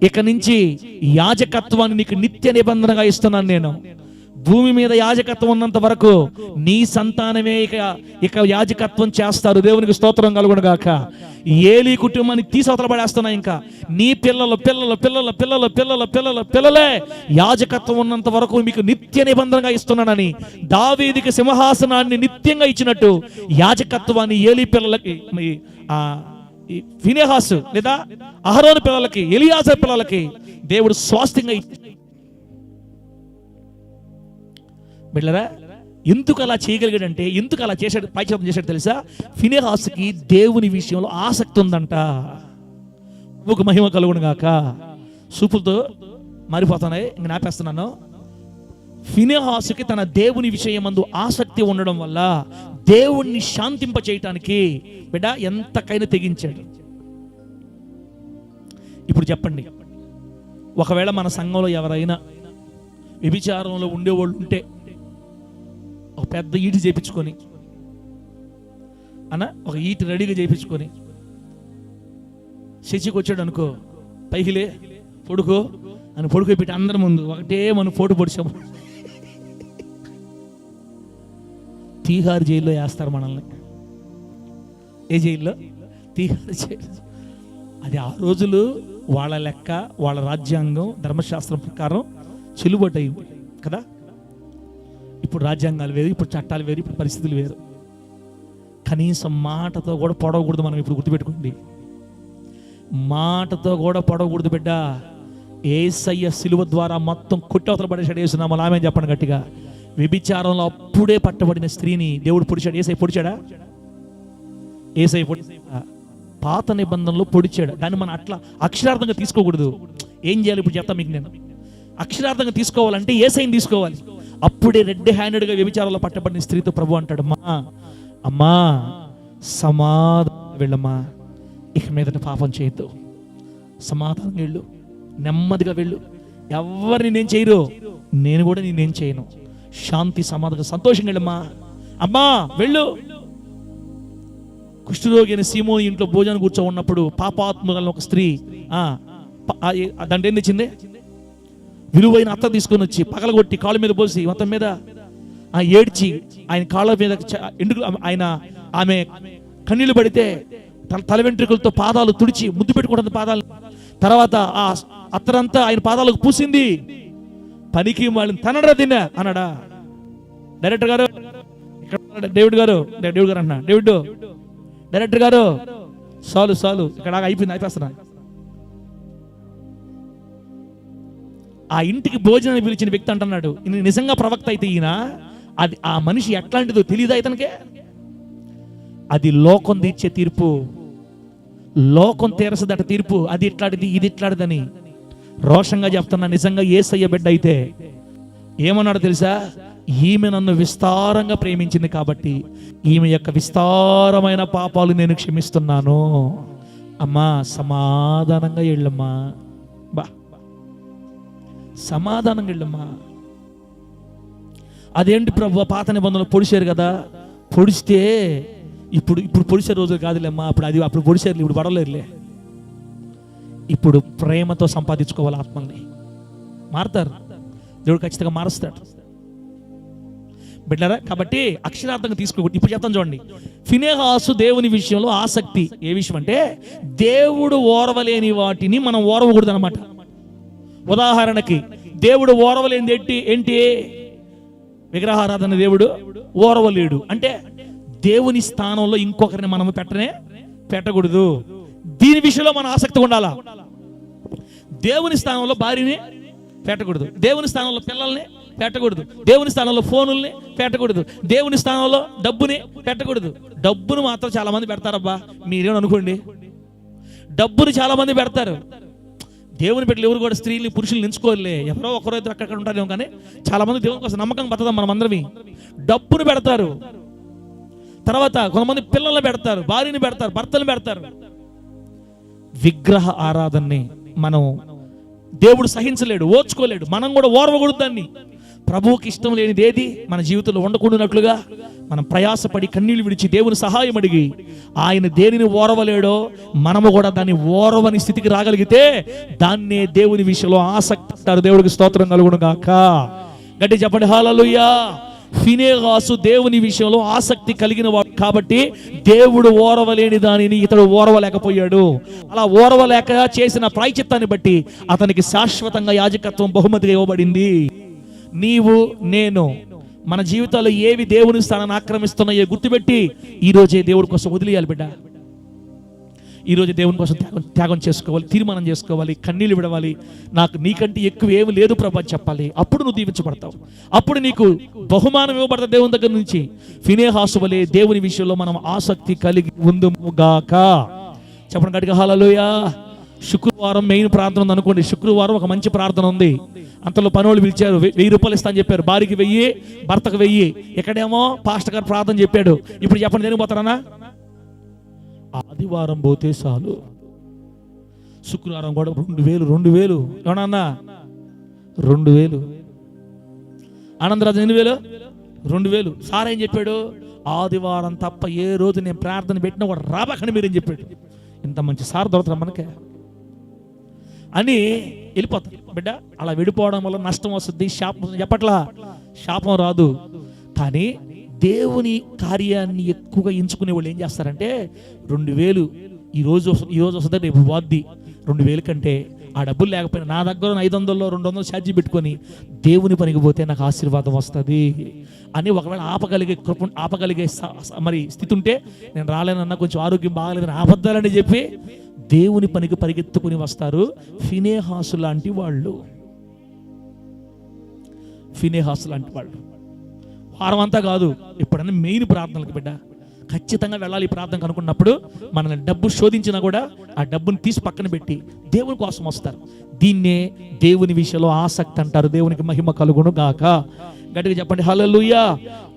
ఇక నుంచి యాజకత్వాన్ని నీకు నిత్య నిబంధనగా ఇస్తున్నాను నేను. భూమి మీద యాజకత్వం ఉన్నంత వరకు నీ సంతానమే ఇక యాజకత్వం చేస్తారు. దేవునికి స్తోత్రం కలుగును గాక. ఏలీ కుటుంబాన్ని తీసవతల పడేస్తున్నా. ఇంకా నీ పిల్లలే యాజకత్వం ఉన్నంత వరకు మీకు నిత్య నిబంధనగా ఇస్తున్నానని దావీదుకి సింహాసనాన్ని నిత్యంగా ఇచ్చినట్టు యాజకత్వాన్ని ఏలీ పిల్లలకి, ఫినెహాసు లేదా అహరోను పిల్లలకి, ఎలియాజరు పిల్లలకి దేవుడు స్వాస్థ్యంగా ఇచ్చి. బిడ్డలారా, ఎందుకు అలా చేయగలిగాడంటే, ఎందుకు అలా చేశాడు, పైచేతం చేశాడు తెలుసా? ఫినెహాసుకి దేవుని విషయంలో ఆసక్తి ఉందంట. ఒక మహిమ కలుగును గాక. సూపులతో మారిపోతున్నాయి, ఇంక నాపేస్తున్నాను. ఫినెహాసుకి తన దేవుని విషయమందు ఆసక్తి ఉండడం వల్ల దేవుణ్ణి శాంతింప చేయటానికి బిడ్డ ఎంతకైనా తెగించాడు. ఇప్పుడు చెప్పండి, ఒకవేళ మన సంఘంలో ఎవరైనా వ్యభిచారంలో ఉండేవాళ్ళు ఉంటే ఒక పెద్ద ఈటి చేయించుకొని ఒక ఈటి రెడీగా చేయించుకొని చర్చికి వచ్చాడు అనుకో, పైకిలే పొడుకో అని పొడుకో పెట్టి అందరి ముందు ఒకటే మనం ఫోటో పొడిచాము. తీహార్ జైల్లో వేస్తారు మనల్ని. ఏ జైల్లో? తీహార్ జైలు. అది ఆ రోజులు వాళ్ళ లెక్క, వాళ్ళ రాజ్యాంగం, ధర్మశాస్త్రం ప్రకారం చెల్లుబాటు అయింది కదా. ఇప్పుడు రాజ్యాంగాలు వేరు, ఇప్పుడు చట్టాలు వేరు, ఇప్పుడు పరిస్థితులు వేరు. కనీసం మాటతో కూడా పొడవకూడదు. మనం ఇప్పుడు గుర్తుపెట్టుకోండి, మాటతో కూడా పొడవకూడదు బిడ్డ. యేసయ్య సిలువ ద్వారా మొత్తం కొట్టవతల పడేసాడు. వేస్తున్నాము ఆమె చెప్పండి గట్టిగా. వ్యభిచారంలో అప్పుడే పట్టబడిన స్త్రీని దేవుడు పొడిచాడు. ఏసై పొడిచాడా? ఏసై పాత నిబంధనలో పొడిచాడు. దాన్ని మనం అట్లా అక్షరార్థంగా తీసుకోకూడదు. ఏం చేయాలి ఇప్పుడు చెప్తా మీకు. నేను అక్షరార్థంగా తీసుకోవాలంటే ఏసైని తీసుకోవాలి. అప్పుడే రెడ్ హ్యాండెడ్గా వ్యభిచారంలో పట్టబడిన స్త్రీతో ప్రభు అంటాడు, అమ్మా సమాధానం వెళ్ళమ్మా, ఇక మీదట పాపం చేయొద్దు, సమాధానం వెళ్ళు, నెమ్మదిగా వెళ్ళు, ఎవరిని నేను చేయరు, నేను కూడా నేనేం చేయను, శాంతి సమాధానం సంతోషంగా వెళ్ళమ్మా, అమ్మా వెళ్ళు. కుష్ఠరోగి అయిన సీమోని ఇంట్లో భోజనం కూర్చో ఉన్నప్పుడు పాపాత్మగల ఒక స్త్రీ దాంట్లో ఏం తెచ్చింది? విలువైన అత్త తీసుకొని వచ్చి పగలగొట్టి కాళ్ళ మీద పోసి మొత్తం మీద ఏడ్చి ఆయన కాళ్ళ మీద ఎందుకు ఆమె కన్నీళ్లు పడితే తల వెంట్రుకలతో పాదాలు తుడిచి ముద్దు పెట్టుకుంటుంది పాదాలు. తర్వాత ఆ అత్తరంతా ఆయన పాదాలకు పూసింది. పనికి వాళ్ళని తనడా తిన్నా అన్నాడా డైరెక్టర్ గారు? డేవిడ్ గారు అన్నా, డేవిడ్ డైరెక్టర్ గారు చాలు ఇక్కడ అయిపోయింది, అయిపోతున్నా. ఆ ఇంటికి భోజనాన్ని పిలిచిన వ్యక్తి అంటున్నాడు, నిజంగా ప్రవక్త అయితే ఈయన, అది ఆ మనిషి ఎట్లాంటిదో తెలియదా ఇతనికి? అది లోకం తీర్చే తీర్పు, లోకం తీరసదట తీర్పు. అది ఇట్లాంటిది, ఇది ఇట్లాంటిదని రోషంగా చెప్తున్నా. నిజంగా యేసయ్య బిడ్డ అయితే ఏమన్నాడు తెలుసా? ఈమె నన్ను విస్తారంగా ప్రేమించింది కాబట్టి ఈమె యొక్క విస్తారమైన పాపాలు నేను క్షమిస్తున్నాను. అమ్మా సమాధానంగా వెళ్ళమ్మా, సమాధానంగా వెళ్ళమ్మా. అదేంటి ప్రభు, పాత నిబంధనలు పొడిచారు కదా, పొడిస్తే ఇప్పుడు పొడిచే రోజులు కాదులేమ్మా, అప్పుడు పొడిచారు, ఇప్పుడు పడలేరులే. ఇప్పుడు ప్రేమతో సంపాదించుకోవాలి ఆత్మల్ని. మారుతారు, దేవుడు ఖచ్చితంగా మారుస్తాడు బిడ్డరా. కాబట్టి అక్షరార్థంగా తీసుకోకూడదు. ఇప్పుడు చెప్తాను చూడండి, ఫినెహాసు దేవుని విషయంలో ఆసక్తి. ఏ విషయం అంటే దేవుడు ఓర్వలేని వాటిని మనం ఓర్వకూడదు అనమాట. ఉదాహరణకి దేవుడు ఓర్వలేనిది ఏంటి? విగ్రహారాధన దేవుడు ఓర్వలేడు అంటే దేవుని స్థానంలో ఇంకొకరిని మనం పెట్టకూడదు. దీని విషయంలో మన ఆసక్తి ఉండాలా. దేవుని స్థానంలో భార్యని పెట్టకూడదు, దేవుని స్థానంలో పిల్లల్ని పెట్టకూడదు, దేవుని స్థానంలో ఫోనుల్ని పెట్టకూడదు, దేవుని స్థానంలో డబ్బుని పెట్టకూడదు. డబ్బును మాత్రం చాలా మంది పెడతారబ్బా, మీరేమో అనుకోండి. డబ్బుని చాలా మంది పెడతారు. దేవుని బిడ్డలు ఎవరు కూడా స్త్రీని పురుషుల్ని ఎంచుకోలే, ఎవరో ఒకరో ఇద్దరు అక్కడ ఉంటారేమో, కానీ చాలా మంది దేవుని కోసం నమ్మకం పడతాం. మనం అందరం డబ్బును పెడతారు, తర్వాత కొంతమంది పిల్లల్ని పెడతారు, భార్యని పెడతారు, భర్తలు పెడతారు. విగ్రహ ఆరాధనని మనం దేవుడు సహించలేడు, ఓర్చుకోలేడు, మనం కూడా ఓర్వకూడదు. దాన్ని ప్రభువుకి ఇష్టం లేనిది ఏది మన జీవితంలో ఉండకూడనట్లుగా మనం ప్రయాసపడి కన్నీళ్లు విడిచి దేవుని సహాయం అడిగి ఆయన దేనిని ఓర్వలేడో మనము కూడా దాన్ని ఓర్వని స్థితికి రాగలిగితే దాన్నే దేవుని విషయంలో ఆసక్తి అంటారు. దేవుడికి స్తోత్రం కలుగును గాక. గట్టి చెప్పండి హల్లెలూయా. ఫినెహాసు దేవుని విషయంలో ఆసక్తి కలిగిన వాడు కాబట్టి దేవుడు ఓర్వలేని దానిని ఇతడు ఓర్వలేకపోయాడు. అలా ఓర్వలేక చేసిన ప్రాయశ్చిత్తాన్ని బట్టి అతనికి శాశ్వతంగా యాజకత్వం బహుమతిగా ఇవ్వబడింది. నీవు నేను మన జీవితాల్లో ఏవి దేవుని స్థానాన్ని ఆక్రమిస్తున్నాయో గుర్తుపెట్టి ఈరోజే దేవుడి కోసం వదిలేయాలి బిడ్డ. ఈరోజు దేవుని కోసం త్యాగం చేసుకోవాలి, తీర్మానం చేసుకోవాలి, కన్నీళ్ళు విడవాలి. నాకు నీకంటే ఎక్కువ ఏమి లేదు ప్రభు అని చెప్పాలి. అప్పుడు నువ్వు దీవించబడతావు, అప్పుడు నీకు బహుమానం ఇవ్వబడతావు దేవుని దగ్గర నుంచి. ఫినెహాసు వలె దేవుని విషయంలో మనం ఆసక్తి కలిగి ఉందుముగాక. చెప్పండి గట్టిగా హల్లెలూయా. శుక్రవారం మెయిన్ ప్రార్థన ఉంది అనుకోండి. శుక్రవారం ఒక మంచి ప్రార్థన ఉంది. అంతలో పనులు పిలిచారు, 1000 రూపాయలు ఇస్తా అని చెప్పారు. భార్యకి 1000, భర్తకు 1000. ఇక్కడేమో పాస్టర్ గారు ప్రార్థన చెప్పాడు. ఇప్పుడు చెప్పండి దేనికి పోతారన్నా? ఆదివారం పోతే చాలు. శుక్రవారం కూడా 2000 ఏమన్నా 2000. ఆనందరాజు 8000, 2000. సార్ ఏం చెప్పాడు? ఆదివారం తప్ప ఏ రోజు నేను ప్రార్థన పెట్టినా కూడా రాబకండి మీరేం చెప్పాడు. ఇంత మంచి సార్ దొరుకుతారు మనకే అని వెళ్ళిపోతారు బిడ్డ. అలా విడిపోవడం వల్ల నష్టం వస్తుంది, శాపం. చెప్పట్లా శాపం రాదు, కానీ దేవుని కార్యాన్ని ఎక్కువగా ఎంచుకునే వాళ్ళు ఏం చేస్తారంటే 2000 ఈరోజు వస్తుంది, రేపు పోద్ది. 2000 కంటే ఆ డబ్బులు లేకపోయినా నా దగ్గర 500, 200 ఛార్జీ పెట్టుకొని దేవుని పనికి పోతే నాకు ఆశీర్వాదం వస్తుంది అని ఒకవేళ ఆపగలిగే మరి స్థితి ఉంటే, నేను రాలేనన్నా కొంచెం ఆరోగ్యం బాగాలేదని అబద్ధాలని చెప్పి దేవుని పనికి పరిగెత్తుకుని వస్తారు. ఫినెహాసు లాంటి వాళ్ళు, ఫినెహాసు లాంటి వాళ్ళు. వారం అంతా కాదు, ఎప్పుడన్నా మెయిన్ ప్రార్థనలకు బిడ్డ ఖచ్చితంగా వెళ్ళాలి. ఈ ప్రార్థనకు అనుకున్నప్పుడు మనల్ని డబ్బు శోధించినా కూడా ఆ డబ్బుని తీసి పక్కన పెట్టి దేవుని కోసం వస్తారు. దీన్నే దేవుని విషయంలో ఆసక్తి అంటారు. దేవునికి మహిమ కలుగును గాక. గట్టిగా చెప్పండి హల్లెలూయా.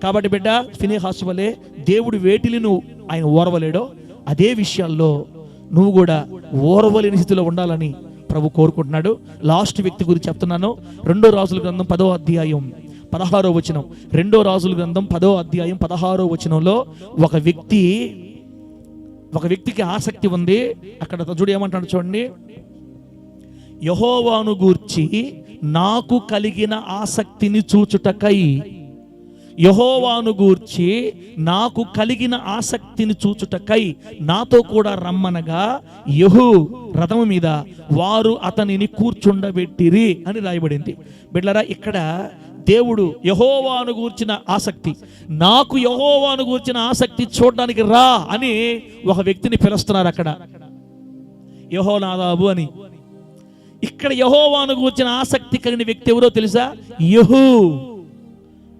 కాబట్టి బిడ్డ, ఫినెహాసు వలె దేవుడు వేటిని నువ్వు ఆయన ఓర్వలేడో అదే విషయాల్లో నువ్వు కూడా ఓర్వలేని స్థితిలో ఉండాలని ప్రభు కోరుకుంటున్నాడు. లాస్ట్ వ్యక్తి గురించి చెప్తున్నాను. 2 రాజుల గ్రంథం 10వ అధ్యాయం 16వ వచనం. 2 రాజుల గ్రంథం 10వ అధ్యాయం 16వ వచనంలో ఒక వ్యక్తికి ఆసక్తి ఉంది. అక్కడ చూడు ఏమంటాడు చూడండి. యెహోవాను గూర్చి నాకు కలిగిన ఆసక్తిని చూచుటకై, యెహోవాను గూర్చి నాకు కలిగిన ఆసక్తిని చూచుటకై నాతో కూడా రమ్మనగా యెహూ రథము మీద వారు అతనిని కూర్చుండబెట్టిరి అని రాయబడింది. బిడ్డలారా, ఇక్కడ దేవుడు యెహోవాను గూర్చిన ఆసక్తి, నాకు యెహోవాను గూర్చిన ఆసక్తి చూడడానికి రా అని ఒక వ్యక్తిని పిలుస్తున్నారు అక్కడ, యెహోనాదాబు అని. ఇక్కడ యెహోవాను గూర్చిన ఆసక్తి కలిగిన వ్యక్తి ఎవరో తెలుసా? యెహూ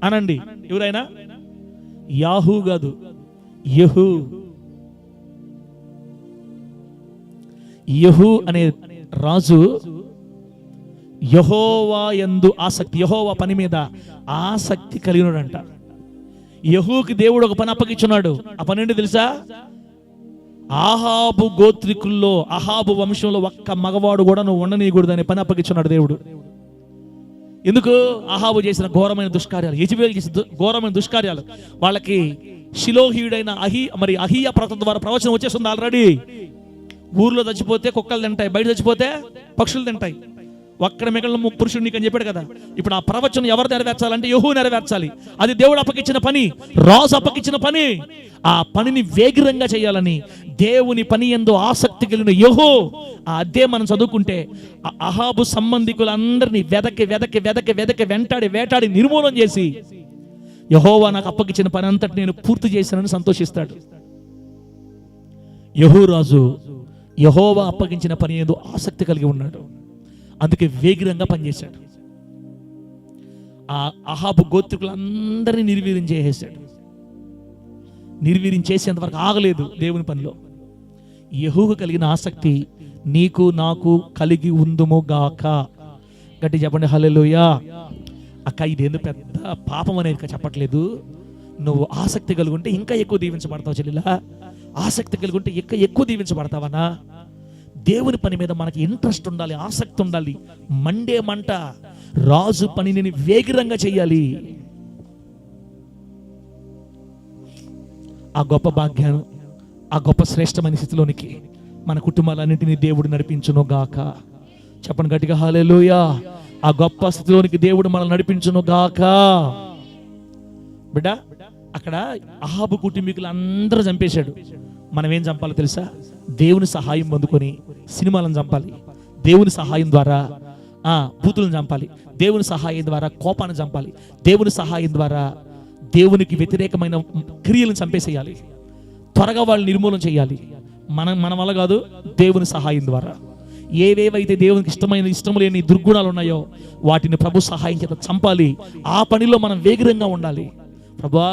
అనండి. ఎవరైనా? యాహూ కాదు, యెహూ. యెహూ అనే రాజు యెహోవా యందు ఆసక్తి, యెహోవా పని మీద ఆసక్తి కలిగినాడంట. యెహూకి దేవుడు ఒక పని అప్పగించున్నాడు. ఆ పని ఏంటి తెలుసా? ఆహాబు గోత్రికుల్లో, ఆహాబు వంశంలో ఒక్క మగవాడు కూడా నువ్వు ఉండనీయకూడదు అనే పని అప్పగించున్నాడు దేవుడు. ఎందుకు? ఆహాబు చేసిన ఘోరమైన దుష్కార్యాలు, యెజబెల్ చేసిన ఘోరమైన దుష్కార్యాలు. వాళ్ళకి షిలోహీయుడైన అహియా ప్రవక్త ద్వారా ప్రవచనం వచ్చేస్తుంది ఆల్రెడీ. ఊర్లో చచ్చిపోతే కుక్కలు తింటాయి, బయట చచ్చిపోతే పక్షులు తింటాయి, ఒక్కడ మిగిలిన పురుషుడు నీకు అని చెప్పాడు కదా. ఇప్పుడు ఆ ప్రవచనం ఎవరు నెరవేర్చాలంటే యెహూ నెరవేర్చాలి. అది దేవుడు అప్పగించిన పని, రాజు అప్పగించిన పని. ఆ పనిని వేగిరంగా చేయాలని దేవుని పని యందు ఆసక్తి కలిగిన యెహూ, అదే మనం చదువుకుంటే అహాబు సంబంధికులందరినీ వేటాడి నిర్మూలన చేసి యెహోవా నాకు అప్పగించిన పని అంతటి నేను పూర్తి చేశానని సంతోషిస్తాడు. యెహూ రాజు యెహోవా అప్పగించిన పని యందు ఆసక్తి కలిగి ఉన్నాడు, అందుకే వేగిరంగా పనిచేశాడు. ఆ అహాబు గోత్రికులందరినీ నిర్వీర్యం చేసేసాడు. నిర్వీర్యం చేసేంత వరకు ఆగలేదు దేవుని పనిలో. యెహూకు కలిగిన ఆసక్తి నీకు నాకు కలిగి ఉందుము గాక. గట్టి చెప్పండి హల్లెలూయా. అక్క, ఇదేందో పెద్ద పాపం అనేది చెప్పట్లేదు. నువ్వు ఆసక్తి కలిగి ఉంటే ఇంకా ఎక్కువ దీవించబడతావు చెల్లిలా. ఆసక్తి కలిగి ఉంటే ఎక్కువ దీవించబడతావనా? దేవుని పని మీద మనకి ఇంట్రెస్ట్ ఉండాలి, ఆసక్తి ఉండాలి, మండే మంట. రాజు పనిని వేగిరంగా చేయాలి. ఆ గొప్ప భాగ్యాన్ని, ఆ గొప్ప శ్రేష్టమైన స్థితిలోనికి మన కుటుంబాలన్నింటినీ దేవుడు నడిపించును గాక. చెప్పండి గట్టిగా హల్లెలూయా. ఆ గొప్ప స్థితిలోనికి దేవుడు మనల్ని నడిపించును గాక. బిడ్డ, అక్కడ అహాబు కుటుంబీకులు అందరూ చంపేశాడు. మనం ఏం చంపాలో తెలుసా? దేవుని సహాయం పొందుకొని సినిమాలను చంపాలి, దేవుని సహాయం ద్వారా బూతులను చంపాలి, దేవుని సహాయం ద్వారా కోపాన్ని చంపాలి, దేవుని సహాయం ద్వారా దేవునికి వ్యతిరేకమైన క్రియలను చంపేసేయాలి, త్వరగా వాళ్ళు నిర్మూలన చేయాలి. మన వల్ల కాదు, దేవుని సహాయం ద్వారా. ఏవేవైతే దేవునికి ఇష్టం లేని దుర్గుణాలు ఉన్నాయో వాటిని ప్రభు సహాయం చేత చంపాలి. ఆ పనిలో మనం వేగిరంగా ఉండాలి. ప్రభువా,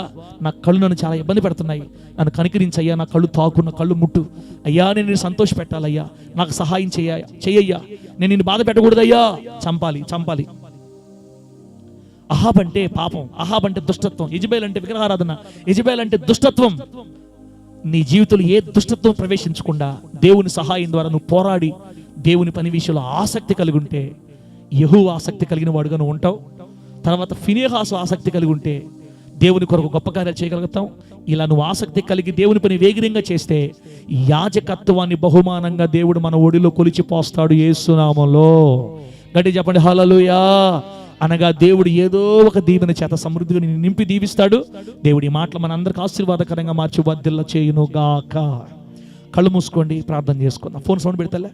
నా కళ్ళు నన్ను చాలా ఇబ్బంది పెడుతున్నాయి, నన్ను కనికరించయ్యా, నా కళ్ళు తాకు, నా కళ్ళు ముట్టు అయ్యా, నేను నిన్ను సంతోష పెట్టాలయ్యా, నాకు సహాయం చెయ్యయ్యా, నేను నిన్ను బాధ పెట్టకూడదయ్యా. చంపాలి. అహాబ్ అంటే పాపం, అహాబ్ అంటే దుష్టత్వం, యెజెబెల్ అంటే విగ్రహారాధన, యెజెబెల్ అంటే దుష్టత్వం. నీ జీవితంలో ఏ దుష్టత్వం ప్రవేశించకుండా దేవుని సహాయం ద్వారా నువ్వు పోరాడి దేవుని పని విషయంలో ఆసక్తి కలిగి ఉంటే యెహోవా ఆసక్తి కలిగిన వాడుగా నువ్వు ఉంటావు. తర్వాత ఫినెహాసు ఆసక్తి కలిగి ఉంటే దేవుని కొరకు గొప్ప కార్యాలు చేయగలుగుతాం. ఇలా నువ్వు ఆసక్తి కలిగి దేవుని పని వేగిరంగా చేస్తే యాజకత్వాన్ని బహుమానంగా దేవుడు మన ఒడిలో కొలిచిపోస్తాడు యేసు నామములో. గట్టిగా చెప్పండి హల్లెలూయా. అనగా దేవుడు ఏదో ఒక దీవెన చేత సమృద్ధిగా నింపి దీవిస్తాడు. దేవుడి మాటలు మన అందరికి ఆశీర్వాదకరంగా మార్చి వర్ధిల్ల చేయును గాక. కళ్ళు మూసుకోండి, ప్రార్థన చేసుకుందాం. Phone sound పెడతలే.